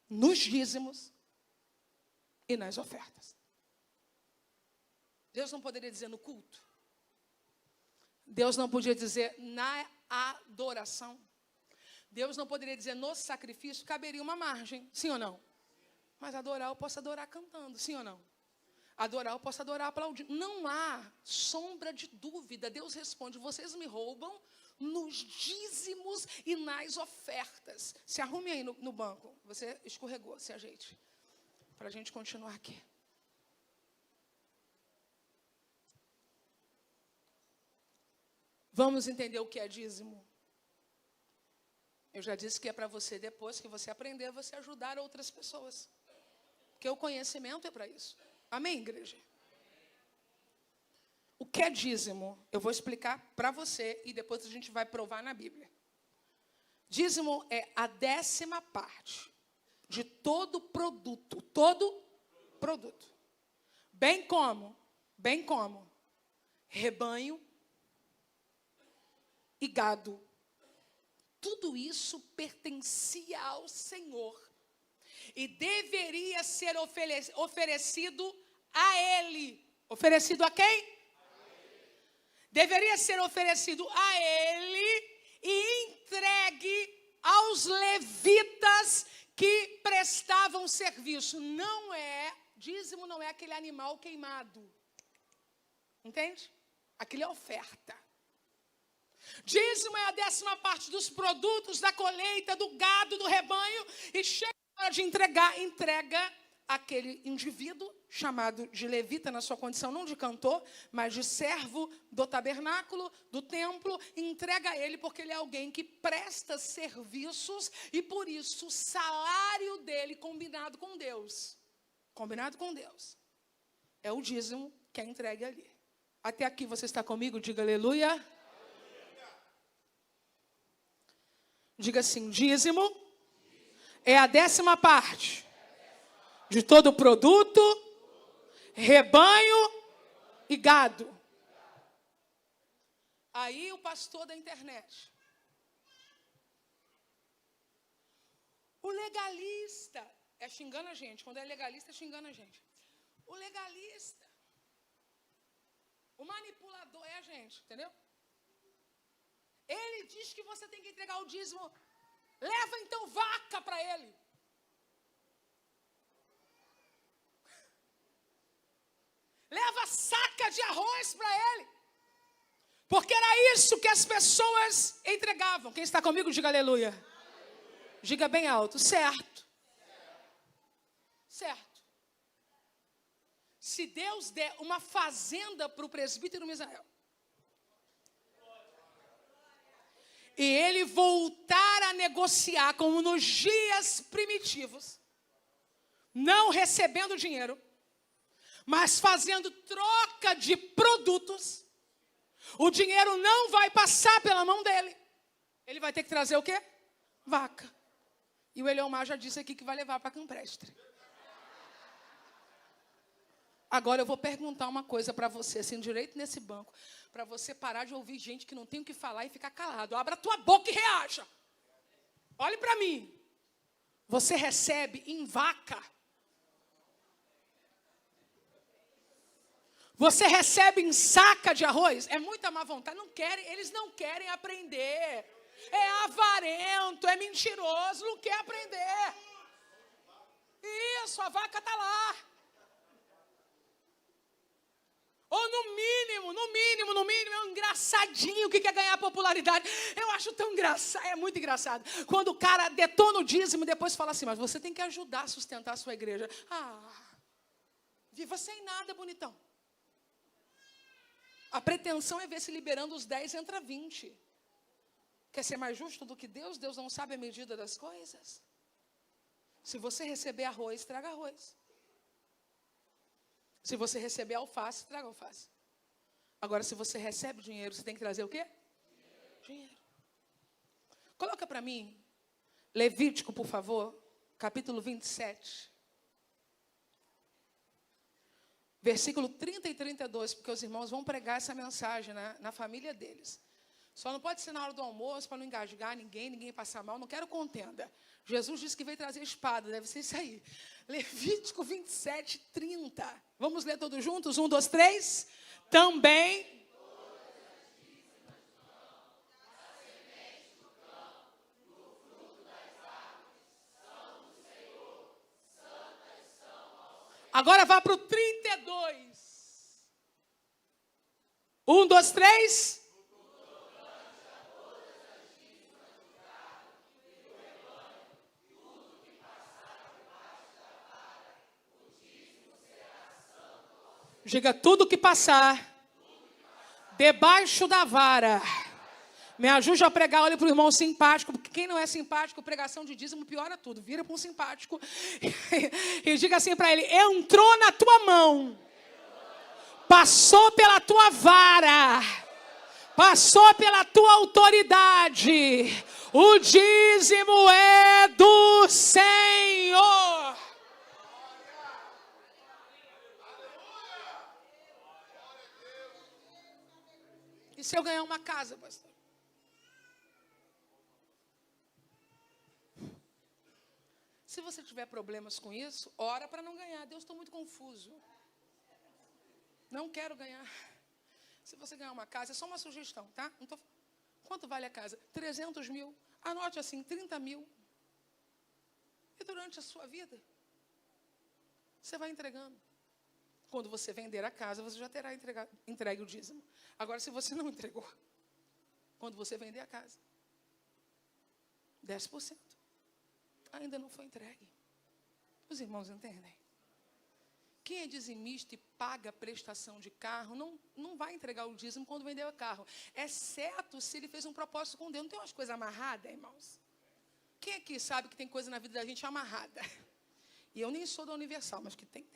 Nos dízimos e nas ofertas. Deus não poderia dizer no culto. Deus não podia dizer na adoração. Deus não poderia dizer no sacrifício. Caberia uma margem, sim ou não? Mas adorar eu posso adorar cantando, sim ou não? Adorar eu posso adorar aplaudindo. Não há sombra de dúvida. Deus responde, vocês me roubam nos dízimos e nas ofertas. Se arrume aí no banco. Você escorregou, se ajeite. Para a gente continuar aqui. Vamos entender o que é dízimo. Eu já disse que é para você, depois que você aprender, você ajudar outras pessoas. Porque o conhecimento é para isso. Amém, igreja? O que é dízimo? Eu vou explicar para você e depois a gente vai provar na Bíblia. Dízimo é a 10ª parte de todo produto. Todo produto. Bem como rebanho e gado. Tudo isso pertencia ao Senhor. E deveria ser oferecido a Ele. Oferecido a quem? Deveria ser oferecido a Ele e entregue aos levitas que prestavam serviço. Dízimo não é aquele animal queimado. Entende? Aquilo é oferta. Dízimo é a 10ª parte dos produtos, da colheita, do gado, do rebanho. E chega a hora de entrega aquele indivíduo, chamado de levita na sua condição, não de cantor, mas de servo do tabernáculo, do templo, entrega a ele, porque ele é alguém que presta serviços, e por isso o salário dele combinado com Deus, é o dízimo que é entregue ali. Até aqui você está comigo? Diga aleluia. Diga assim, dízimo é a 10ª parte de todo produto, rebanho e gado. Aí o pastor da internet. O legalista xingando a gente. Quando é legalista, xingando a gente. O legalista, o manipulador é a gente, entendeu? Ele diz que você tem que entregar o dízimo. Leva então vaca para ele. Leva saca de arroz para ele. Porque era isso que as pessoas entregavam. Quem está comigo, diga aleluia. Diga bem alto. Certo. Se Deus der uma fazenda para o presbítero Misael, e ele voltar a negociar como nos dias primitivos, não recebendo dinheiro, mas fazendo troca de produtos, o dinheiro não vai passar pela mão dele. Ele vai ter que trazer o quê? Vaca. E o Eliomar já disse aqui que vai levar para Campestre. Agora eu vou perguntar uma coisa para você, assim, direito nesse banco, para você parar de ouvir gente que não tem o que falar e ficar calado. Abra a tua boca e reaja. Olhe para mim. Você recebe em vaca? Você recebe em saca de arroz? É muita má vontade. Eles não querem aprender. É avarento, é mentiroso, não quer aprender. Isso, a vaca está lá. Ou no mínimo, é um engraçadinho que quer ganhar popularidade. Eu acho tão engraçado, é muito engraçado. Quando o cara detona o dízimo e depois fala assim, mas você tem que ajudar a sustentar a sua igreja. Viva sem nada, bonitão. A pretensão é ver se liberando os 10 entra 20. Quer ser mais justo do que Deus? Deus não sabe a medida das coisas. Se você receber arroz, traga arroz. Se você receber alface, traga alface. Agora, se você recebe dinheiro, você tem que trazer o quê? Dinheiro. Coloca para mim, Levítico, por favor, capítulo 27. Versículo 30 e 32, porque os irmãos vão pregar essa mensagem na família deles. Só não pode ser na hora do almoço, para não engasgar ninguém passar mal. Não quero contenda. Jesus disse que veio trazer espada, deve ser isso aí. Levítico 27, 30. Vamos ler todos juntos? 1, 2, 3. Também... Agora vá para o 32. 1, 2, 3. Diga, tudo que passar debaixo da vara. Me ajude a pregar, olhe para o irmão simpático, porque quem não é simpático, pregação de dízimo piora tudo. Vira para um simpático e diga assim para ele, entrou na tua mão, passou pela tua vara, passou pela tua autoridade, o dízimo é do Senhor. E se eu ganhar uma casa, pastor? Se você tiver problemas com isso, ora para não ganhar. Deus, estou muito confuso. Não quero ganhar. Se você ganhar uma casa, é só uma sugestão, tá? Quanto vale a casa? 300 mil. Anote assim, 30 mil. E durante a sua vida, você vai entregando. Quando você vender a casa, você já terá entregue o dízimo. Agora, se você não entregou, quando você vender a casa, 10%. Ainda não foi entregue. Os irmãos entendem? Quem é dizimista e paga prestação de carro, não vai entregar o dízimo quando vender o carro. Exceto se ele fez um propósito com Deus. Não tem umas coisas amarradas, irmãos? Quem aqui sabe que tem coisa na vida da gente amarrada? E eu nem sou da Universal, mas que tem.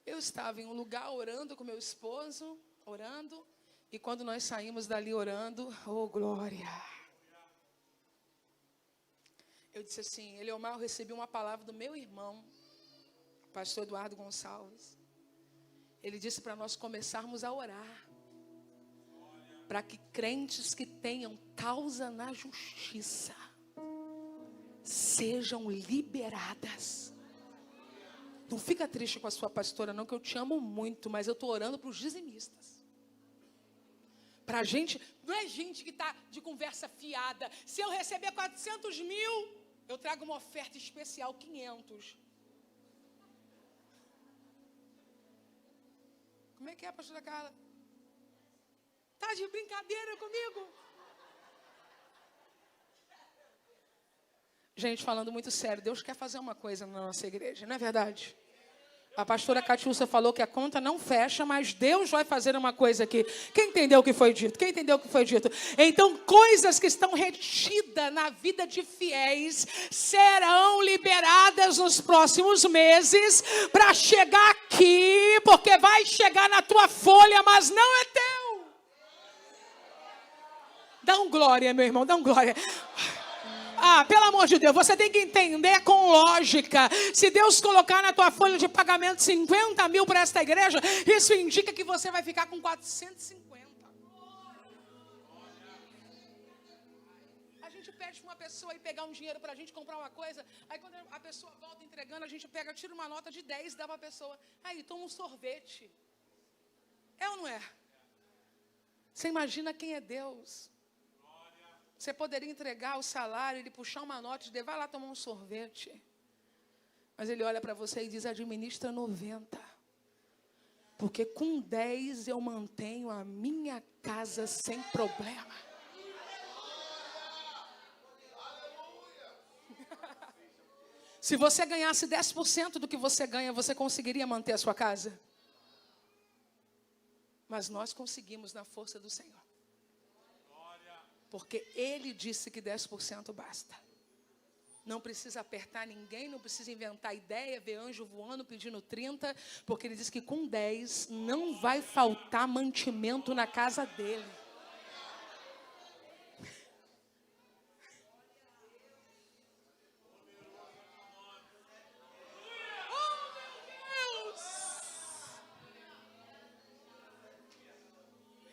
Eu estava em um lugar orando com meu esposo, orando, e quando nós saímos dali orando, oh glória! Eu disse assim, Eliomar, eu recebi uma palavra do meu irmão, pastor Eduardo Gonçalves. Ele disse para nós começarmos a orar, para que crentes que tenham causa na justiça sejam liberadas. Não fica triste com a sua pastora, não, que eu te amo muito, mas eu estou orando para os dizimistas. Para gente, não é gente que está de conversa fiada. Se eu receber 400 mil, eu trago uma oferta especial, 500. Como é que é, pastora Carla? Tá de brincadeira comigo? Gente, falando muito sério, Deus quer fazer uma coisa na nossa igreja, não é verdade? A pastora Catiúcia falou que a conta não fecha, mas Deus vai fazer uma coisa aqui. Quem entendeu o que foi dito? Quem entendeu o que foi dito? Então, coisas que estão retidas na vida de fiéis serão liberadas nos próximos meses para chegar aqui, porque vai chegar na tua folha, mas não é teu. Dá um glória, meu irmão, dá um glória. Ah, pelo amor de Deus, você tem que entender com lógica. Se Deus colocar na tua folha de pagamento 50 mil para esta igreja, isso indica que você vai ficar com 450. A gente pede para uma pessoa ir pegar um dinheiro para a gente comprar uma coisa, aí quando a pessoa volta entregando, a gente pega, tira uma nota de 10 e dá para a pessoa. Aí, toma um sorvete. É ou não é? Você imagina quem é Deus? Você poderia entregar o salário, ele puxar uma nota e dizer, vai lá tomar um sorvete. Mas ele olha para você e diz, administra 90. Porque com 10 eu mantenho a minha casa sem problema. Se você ganhasse 10% do que você ganha, você conseguiria manter a sua casa? Mas nós conseguimos na força do Senhor. Porque Ele disse que 10% basta. Não precisa apertar ninguém, não precisa inventar ideia, ver anjo voando, pedindo 30, porque ele diz que com 10 não vai faltar mantimento na casa dele.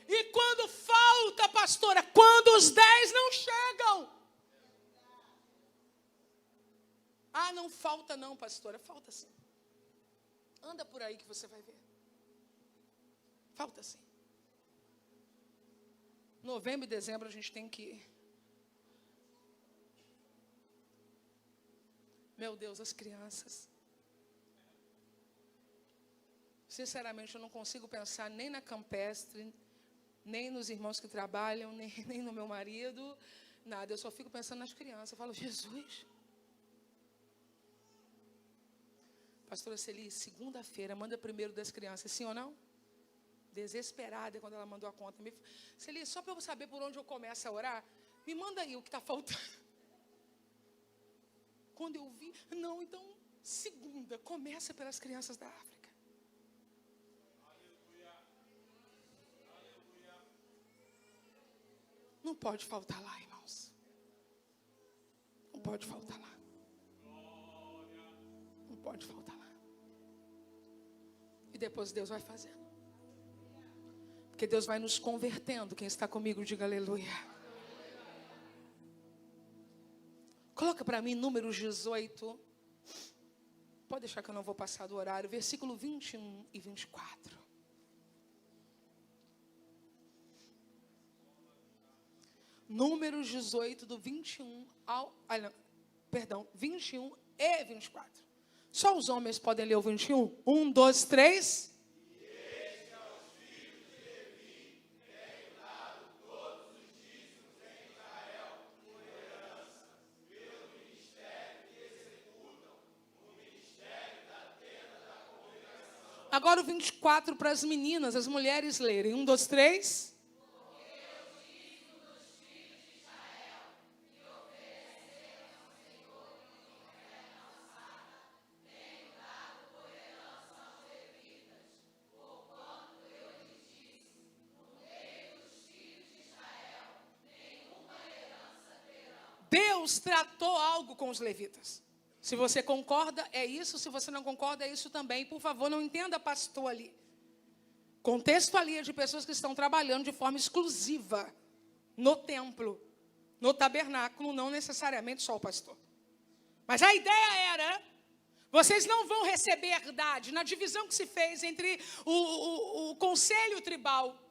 E quando falta, pastora, quando os 10 não chegam. Ah, não falta não, pastora, falta sim. Anda por aí que você vai ver. Falta sim. Novembro e dezembro a gente tem que ir. Meu Deus, as crianças. Sinceramente, eu não consigo pensar nem na campestre, nem nos irmãos que trabalham, nem no meu marido, nada. Eu só fico pensando nas crianças. Eu falo, Jesus. Pastora Celi, segunda-feira, manda primeiro das crianças, sim ou não? Desesperada quando ela mandou a conta. Celi, só para eu saber por onde eu começo a orar, me manda aí o que está faltando. Quando eu vi, não, então, segunda, começa pelas crianças da África. Não pode faltar lá, irmãos. Não pode faltar lá. Não pode faltar lá. E depois Deus vai fazendo. Porque Deus vai nos convertendo. Quem está comigo, diga aleluia. Coloca para mim Números 18. Pode deixar que eu não vou passar do horário. Versículo 21 e 24. Números 18, do 21 ao... 21 e 24. Só os homens podem ler o 21. 1, 2, 3. Agora o 24 para as meninas, as mulheres lerem. 1, 2, 3. Deus tratou algo com os levitas. Se você concorda, é isso. Se você não concorda, é isso também. Por favor, não entenda pastor ali. Contexto ali é de pessoas que estão trabalhando de forma exclusiva no templo, no tabernáculo, não necessariamente só o pastor. Mas a ideia era, vocês não vão receber herdade. Na divisão que se fez entre o conselho tribal,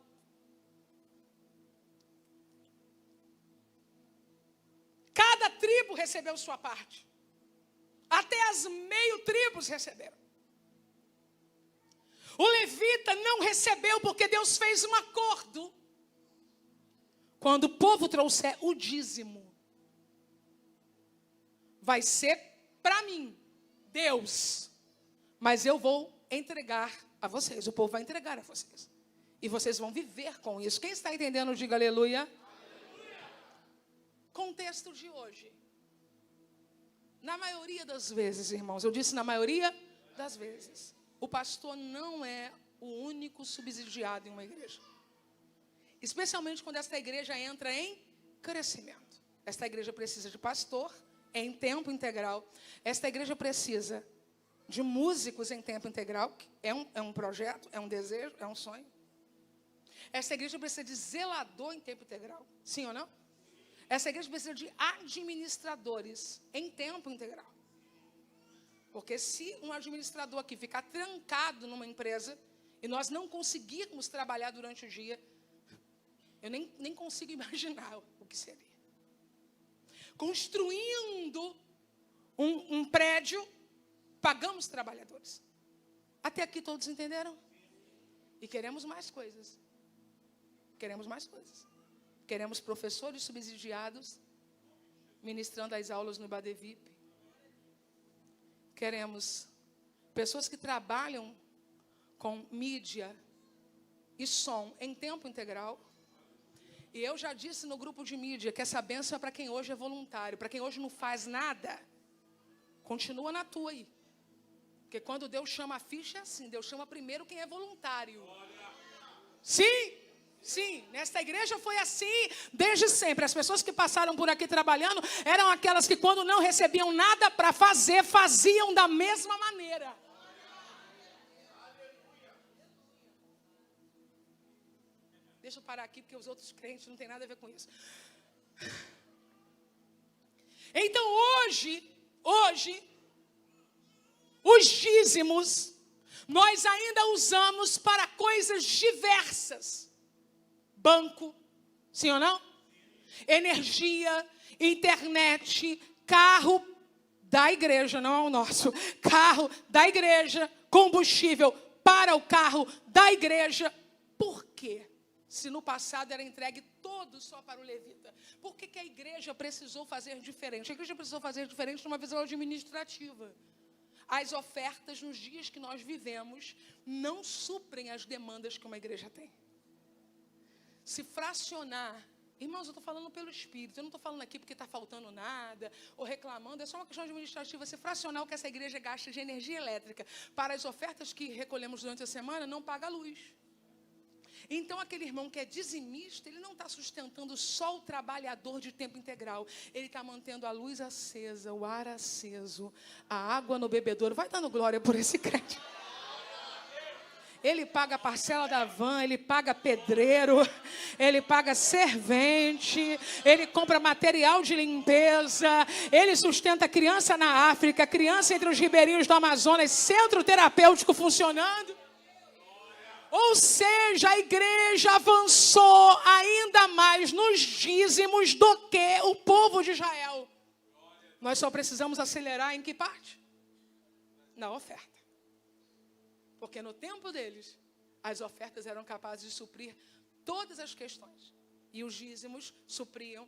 cada tribo recebeu sua parte. Até as meio-tribos receberam. O levita não recebeu porque Deus fez um acordo. Quando o povo trouxer o dízimo, vai ser para mim, Deus. Mas eu vou entregar a vocês. O povo vai entregar a vocês. E vocês vão viver com isso. Quem está entendendo, diga aleluia. Aleluia. Contexto de hoje. Na maioria das vezes, irmãos, eu disse na maioria das vezes, o pastor não é o único subsidiado em uma igreja. Especialmente quando esta igreja entra em crescimento. Esta igreja precisa de pastor em tempo integral. Esta igreja precisa de músicos em tempo integral. É um projeto, é um desejo, é um sonho. Esta igreja precisa de zelador em tempo integral. Sim ou não? Essa igreja precisa de administradores em tempo integral. Porque se um administrador aqui ficar trancado numa empresa e nós não conseguirmos trabalhar durante o dia, eu nem consigo imaginar o que seria. Construindo um prédio, pagamos trabalhadores. Até aqui todos entenderam? E queremos mais coisas. Queremos mais coisas. Queremos professores subsidiados, ministrando as aulas no Ibadevip. Queremos pessoas que trabalham com mídia e som em tempo integral. E eu já disse no grupo de mídia que essa bênção é para quem hoje é voluntário. Para quem hoje não faz nada, continua na tua aí. Porque quando Deus chama a ficha é assim. Deus chama primeiro quem é voluntário. Sim, sim. Nesta igreja foi assim desde sempre. As pessoas que passaram por aqui trabalhando eram aquelas que quando não recebiam nada para fazer, faziam da mesma maneira. Deixa eu parar aqui, porque os outros crentes não tem nada a ver com isso. Então, hoje, os dízimos, nós ainda usamos para coisas diversas. Banco, sim ou não? Energia, internet, carro da igreja, não é o nosso. Carro da igreja, combustível para o carro da igreja. Por quê? Se no passado era entregue todo só para o levita. Por que a igreja precisou fazer diferente? A igreja precisou fazer diferente numa visão administrativa. As ofertas nos dias que nós vivemos não suprem as demandas que uma igreja tem. Se fracionar, irmãos, eu estou falando pelo Espírito, eu não estou falando aqui porque está faltando nada, ou reclamando, é só uma questão administrativa. Se fracionar o que essa igreja gasta de energia elétrica para as ofertas que recolhemos durante a semana, não paga a luz. Então, aquele irmão que é dizimista, ele não está sustentando só o trabalhador de tempo integral. Ele está mantendo a luz acesa, o ar aceso, a água no bebedouro. Vai dando glória por esse crente. Ele paga a parcela da van, ele paga pedreiro, ele paga servente, ele compra material de limpeza, ele sustenta criança na África, criança entre os ribeirinhos do Amazonas, centro terapêutico funcionando. Ou seja, a igreja avançou ainda mais nos dízimos do que o povo de Israel. Nós só precisamos acelerar em que parte? Na oferta. Porque no tempo deles, as ofertas eram capazes de suprir todas as questões. E os dízimos supriam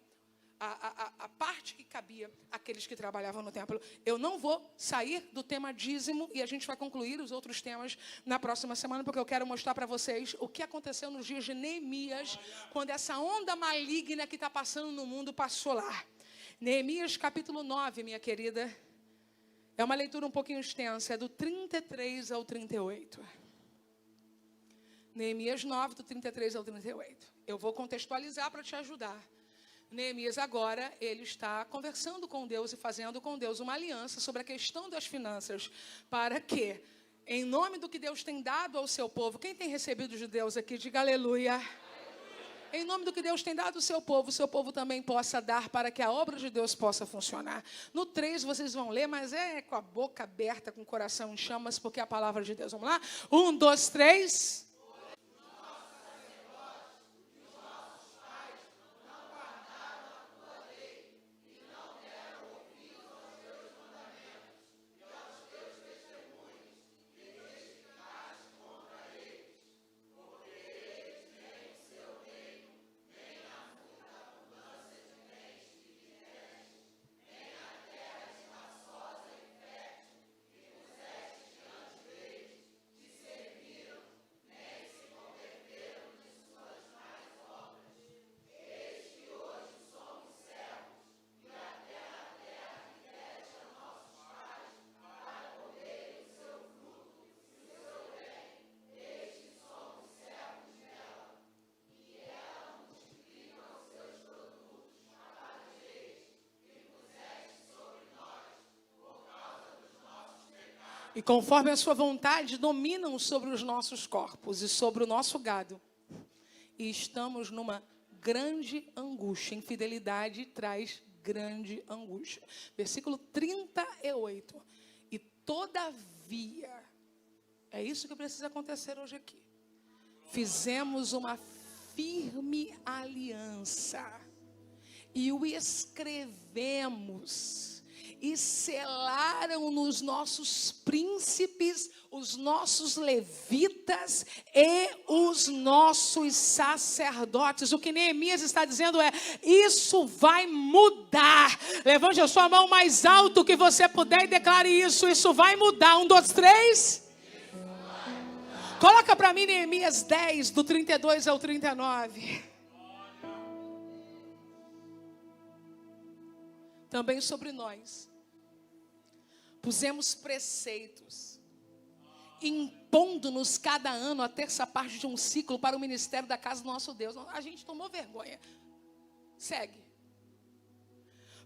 a parte que cabia àqueles que trabalhavam no templo. Eu não vou sair do tema dízimo e a gente vai concluir os outros temas na próxima semana, porque eu quero mostrar para vocês o que aconteceu nos dias de Neemias, quando essa onda maligna que está passando no mundo passou lá. Neemias capítulo 9, minha querida, é uma leitura um pouquinho extensa, é do 33 ao 38. Neemias 9, do 33 ao 38. Eu vou contextualizar para te ajudar. Neemias agora, ele está conversando com Deus e fazendo com Deus uma aliança sobre a questão das finanças, para que, em nome do que Deus tem dado ao seu povo, quem tem recebido de Deus aqui, diga aleluia. Em nome do que Deus tem dado ao seu povo também possa dar para que a obra de Deus possa funcionar. No 3 vocês vão ler, mas é com a boca aberta, com o coração em chamas, porque é a palavra de Deus. Vamos lá? 1, 2, 3... E conforme a sua vontade, dominam sobre os nossos corpos e sobre o nosso gado. E estamos numa grande angústia. Infidelidade traz grande angústia. Versículo 38. E todavia, é isso que precisa acontecer hoje aqui. Fizemos uma firme aliança. E o escrevemos. E selaram nos nossos príncipes, os nossos levitas e os nossos sacerdotes. O que Neemias está dizendo é: isso vai mudar. Levante a sua mão mais alto que você puder e declare isso. Isso vai mudar. 1, 2, 3. Coloca para mim Neemias 10, do 32 ao 39. também sobre nós, pusemos preceitos, impondo-nos cada ano a terça parte de um ciclo para o ministério da casa do nosso Deus. A gente tomou vergonha. Segue.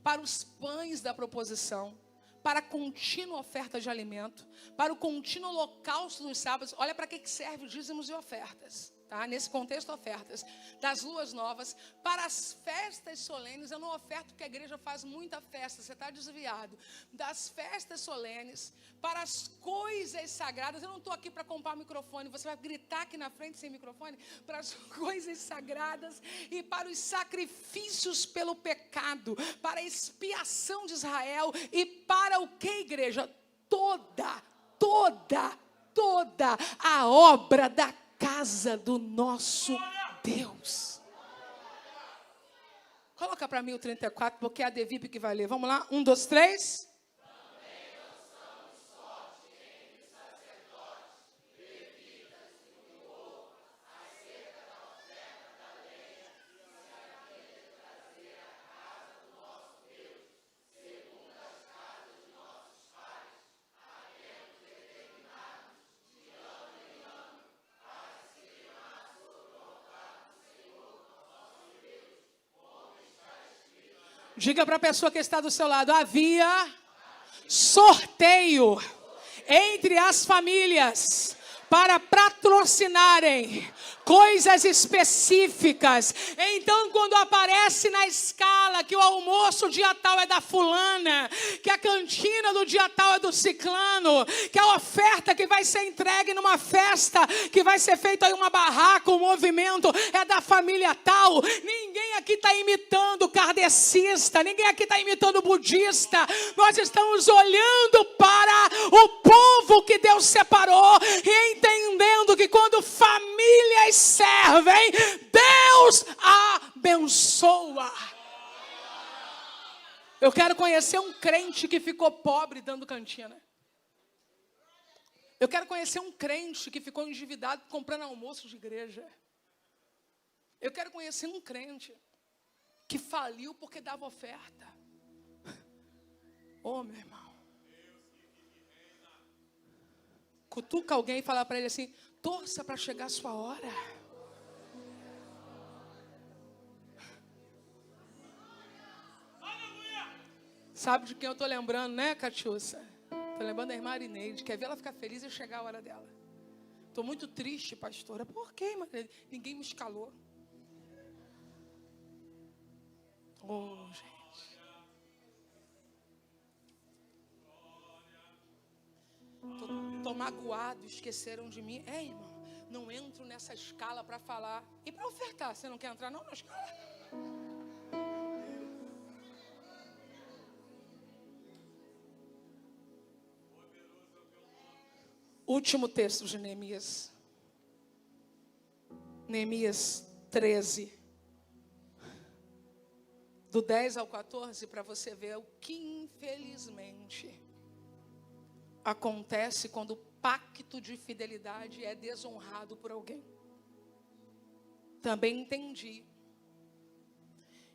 Para os pães da proposição, para a contínua oferta de alimento, para o contínuo holocausto nos sábados. Olha para que serve dízimos e ofertas. Tá? Nesse contexto, ofertas das luas novas, para as festas solenes. Eu não oferto porque a igreja faz muita festa, você está desviado. Das festas solenes, para as coisas sagradas. Eu não estou aqui para comprar o microfone, você vai gritar aqui na frente sem microfone. Para as coisas sagradas e para os sacrifícios pelo pecado, para a expiação de Israel e para o que, igreja? Toda a obra da casa do nosso Deus. Coloca para mim o 34, porque é a Devip que vai ler. Vamos lá, 1, 2, 3. Também lançamos sorte entre os sacerdotes, levitas e o povo, acerca da oferta da lenha, que se havia de trazer à casa do nosso Deus, segundo as casas de nossos pais, a tempo determinado, de ano em ano, para se queimar sobre o altar do Senhor, nosso Deus, como está escrito na... Diga para a pessoa que está do seu lado: havia sorteio entre as famílias para patrocinarem coisas específicas. Então, quando aparece na escala que o almoço dia tal é da fulana, que a cantina do dia tal é do ciclano, que a oferta que vai ser entregue numa festa, que vai ser feita em uma barraca, um movimento, é da família tal. Ninguém aqui está imitando kardecista, ninguém aqui está imitando budista. Nós estamos olhando para o povo que Deus separou e entendendo que quando famílias servem, Deus abençoa. Eu quero conhecer um crente que ficou pobre dando cantina. Eu quero conhecer um crente que ficou endividado comprando almoço de igreja. Eu quero conhecer um crente que faliu porque dava oferta. Oh, meu irmão. Cutuca alguém e fala para ele assim: torça para chegar a sua hora. Sabe de quem eu estou lembrando, né, Catiúça? Estou lembrando da irmã Arineide. Quer ver ela ficar feliz e chegar a hora dela. Estou muito triste, pastora. Por quê, Maria? Ninguém me escalou. Oh, gente. Estou magoado, esqueceram de mim. É, irmão, não entro nessa escala para falar. E para ofertar, você não quer entrar não na escala? Último texto de Neemias. Neemias 13. Do 10 ao 14, para você ver o que infelizmente acontece quando o pacto de fidelidade é desonrado por alguém. Também entendi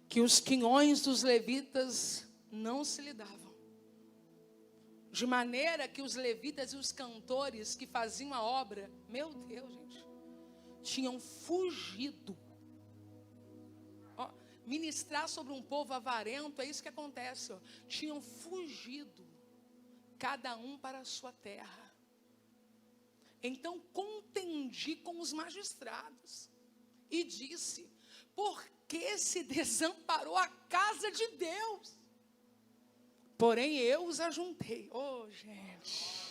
que os quinhões dos levitas não se lidavam. De maneira que os levitas e os cantores que faziam a obra, meu Deus, gente, tinham fugido. Ó, ministrar sobre um povo avarento, é isso que acontece. Ó. Tinham fugido, cada um para a sua terra. Então contendi com os magistrados e disse: por que se desamparou a casa de Deus? Porém eu os ajuntei. Oh, gente.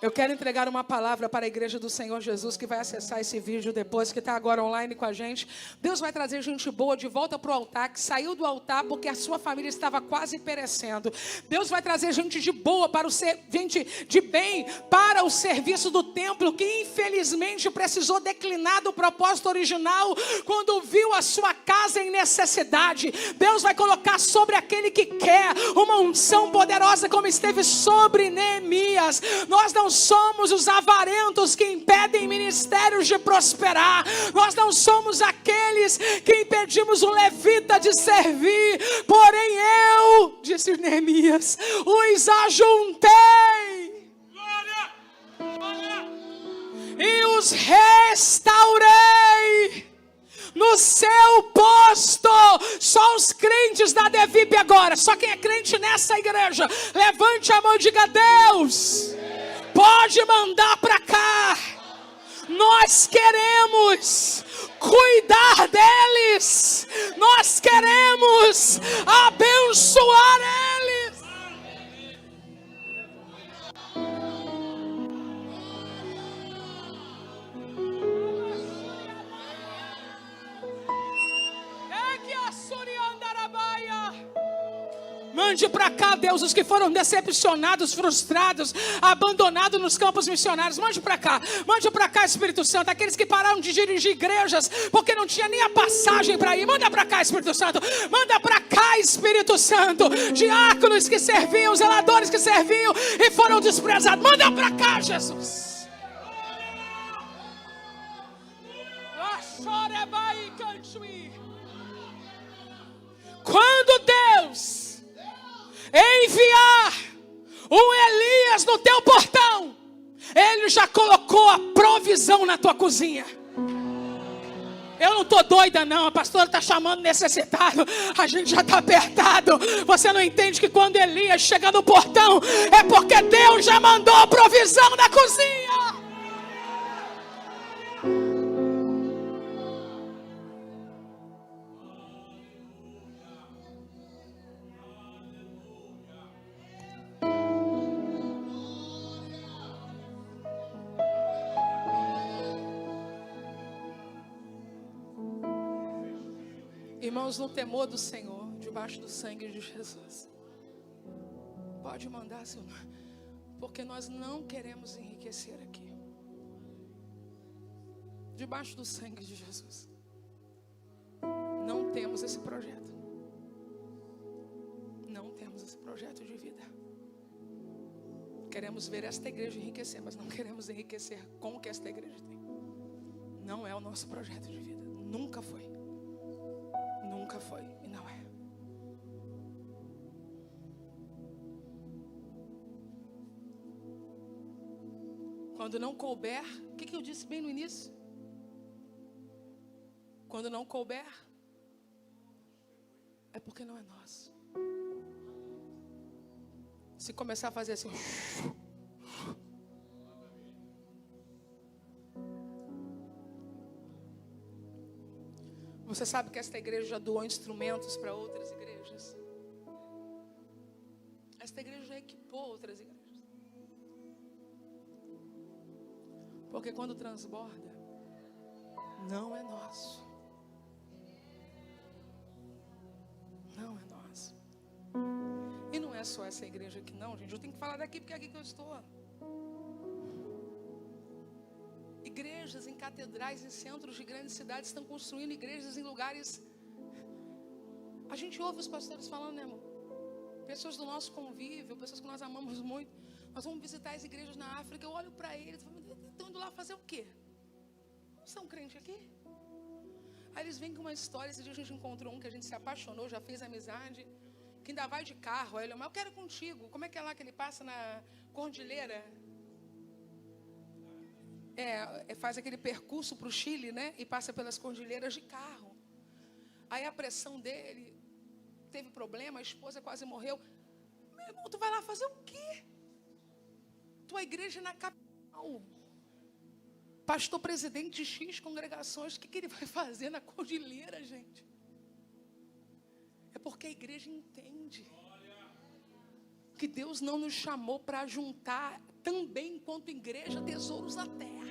Eu quero entregar uma palavra para a igreja do Senhor Jesus, que vai acessar esse vídeo depois, que está agora online com a gente. Deus vai trazer gente boa de volta para o altar, que saiu do altar porque a sua família estava quase perecendo. Deus vai trazer gente de boa, gente de bem, para o serviço do templo, que infelizmente precisou declinar do propósito original, quando viu a sua casa em necessidade. Deus vai colocar sobre aquele que quer uma unção poderosa, como esteve sobre Neemias. Nós não somos os avarentos que impedem ministérios de prosperar. Nós não somos aqueles que impedimos o levita de servir. Porém eu, disse Neemias, os ajuntei e os restaurei no seu posto. Só os crentes da Devip agora, só quem é crente nessa igreja, levante a mão e diga: Deus, pode mandar para cá. Nós queremos cuidar deles, nós queremos abençoar eles. Mande para cá, Deus, os que foram decepcionados, frustrados, abandonados nos campos missionários. Mande para cá, Espírito Santo. Aqueles que pararam de dirigir igrejas porque não tinha nem a passagem para ir. Manda para cá, Espírito Santo. Manda para cá, Espírito Santo. Diáconos que serviam, zeladores que serviam e foram desprezados. Manda para cá, Jesus. Quando Deus enviar um Elias no teu portão, Ele já colocou a provisão na tua cozinha. Eu não estou doida não, a pastora está chamando necessitado, a gente já está apertado. Você não entende que quando Elias chega no portão, é porque Deus já mandou a provisão na cozinha. Irmãos, no temor do Senhor, debaixo do sangue de Jesus, pode mandar, Senhor, porque nós não queremos enriquecer aqui. Debaixo do sangue de Jesus, não temos esse projeto. Não temos esse projeto de vida. Queremos ver esta igreja enriquecer, mas não queremos enriquecer com o que esta igreja tem. Não é o nosso projeto de vida. Nunca foi. Nunca foi e não é. Quando não couber, o que eu disse bem no início? Quando não couber, é porque não é nosso. Se começar a fazer assim, você sabe que esta igreja já doou instrumentos para outras igrejas? Esta igreja já equipou outras igrejas. Porque quando transborda, não é nosso. Não é nosso. E não é só essa igreja aqui não, gente. Eu tenho que falar daqui porque é aqui que eu estou. Igrejas em catedrais, em centros de grandes cidades estão construindo igrejas em lugares. A gente ouve os pastores falando, né, amor? Pessoas do nosso convívio, pessoas que nós amamos muito. Nós vamos visitar as igrejas na África. Eu olho para eles e falo, estão indo lá fazer o quê? Não são crentes aqui? Aí eles vêm com uma história. Esse dia a gente encontrou um que a gente se apaixonou, já fez amizade, que ainda vai de carro. Aí ele, mas eu quero contigo. Como é que é lá que ele passa na cordilheira? Faz aquele percurso para o Chile, né? E passa pelas cordilheiras de carro. Aí a pressão dele teve problema, a esposa quase morreu. Meu irmão, tu vai lá fazer o quê? Tua igreja na capital. Pastor presidente de X congregações, o que ele vai fazer na cordilheira, gente? É porque a igreja entende que Deus não nos chamou para juntar também, enquanto igreja, tesouros da terra.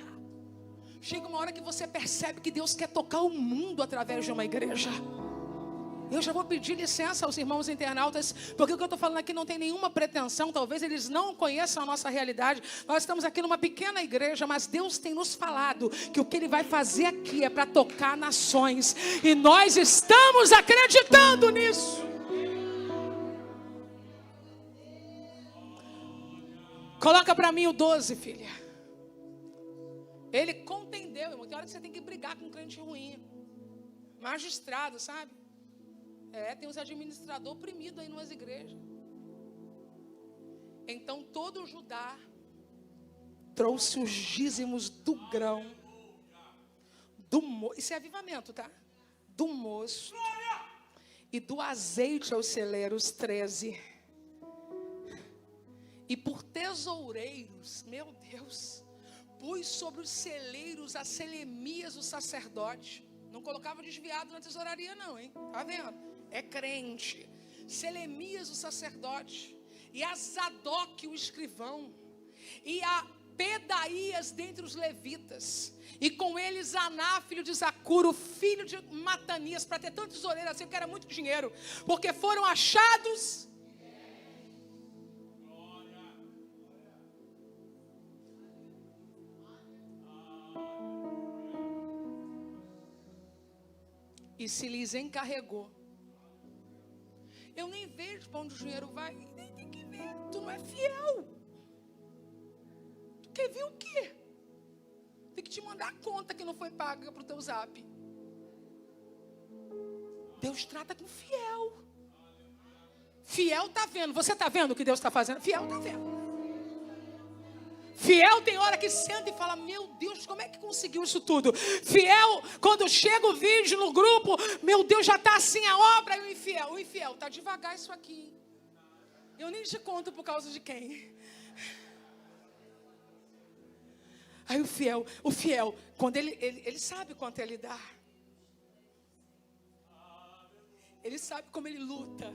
Chega uma hora que você percebe que Deus quer tocar o mundo através de uma igreja. Eu já vou pedir licença aos irmãos internautas, porque o que eu estou falando aqui não tem nenhuma pretensão. Talvez eles não conheçam a nossa realidade. Nós estamos aqui numa pequena igreja, mas Deus tem nos falado que o que Ele vai fazer aqui é para tocar nações. E nós estamos acreditando nisso. Coloca para mim o 12, filha. Ele contendeu, irmão. Tem hora que você tem que brigar com um crente ruim. Magistrado, sabe? Tem uns administradores oprimidos aí nas igrejas. Então todo Judá trouxe os dízimos do grão, isso é avivamento, tá? Do moço e do azeite aos celeiros 13. E por tesoureiros, meu Deus, pus sobre os celeiros a Selemias, o sacerdote. Não colocava desviado na tesouraria não, hein? Tá vendo? É crente. Selemias, o sacerdote. E a Zadok, o escrivão. E a Pedaías dentre os levitas. E com eles Aná, filho de Zacuro, filho de Matanias, para ter tanto tesoureiro assim, porque era muito dinheiro. Porque foram achados. E se lhes encarregou. Eu nem vejo para onde o dinheiro vai. Nem tem que ver. Tu não é fiel. Tu quer ver o quê? Tem que te mandar a conta que não foi paga para o teu zap. Deus trata com fiel. Fiel está vendo. Você está vendo o que Deus está fazendo? Fiel está vendo. Fiel tem hora que senta e fala, meu Deus, como é que conseguiu isso tudo? Fiel, quando chega o vídeo no grupo, meu Deus, já está assim a obra. E o infiel, está devagar isso aqui. Eu nem te conto por causa de quem. Aí o fiel, quando ele sabe quanto ele dá. Ele sabe como ele luta.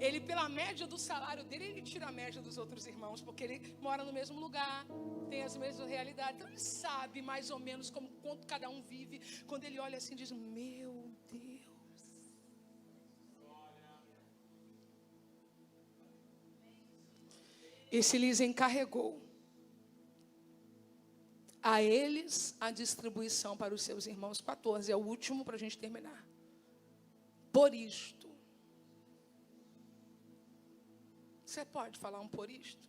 Ele, pela média do salário dele, ele tira a média dos outros irmãos, porque ele mora no mesmo lugar, tem as mesmas realidades. Então ele sabe mais ou menos quanto cada um vive. Quando ele olha assim, diz, meu Deus. E se lhes encarregou a eles a distribuição para os seus irmãos. 14, é o último para a gente terminar. Por isto. Você pode falar um por isto?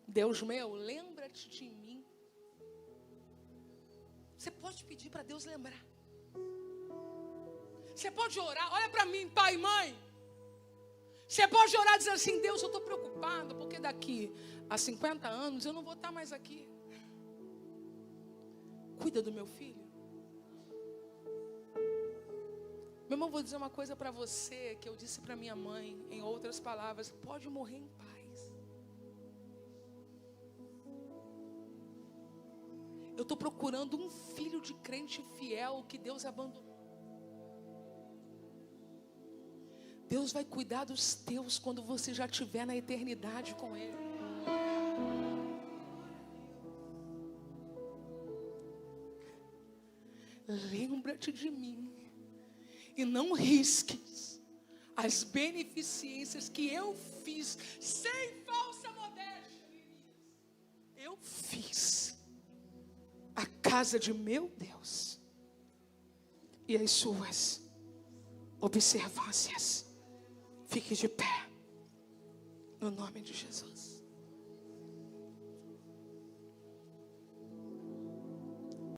Deus meu, lembra-te de mim. Você pode pedir para Deus lembrar. Você pode orar, olha para mim, pai e mãe. Você pode orar dizendo assim, Deus, eu estou preocupado, porque daqui a 50 anos eu não vou estar mais aqui. Cuida do meu filho. Meu irmão, vou dizer uma coisa para você que eu disse para minha mãe, em outras palavras, pode morrer em paz. Eu estou procurando um filho de crente fiel que Deus abandonou. Deus vai cuidar dos teus quando você já estiver na eternidade com Ele. Lembra-te de mim. E não risques as beneficências que eu fiz, sem falsa modéstia. Eu fiz a casa de meu Deus e as suas observâncias. Fique de pé, no nome de Jesus.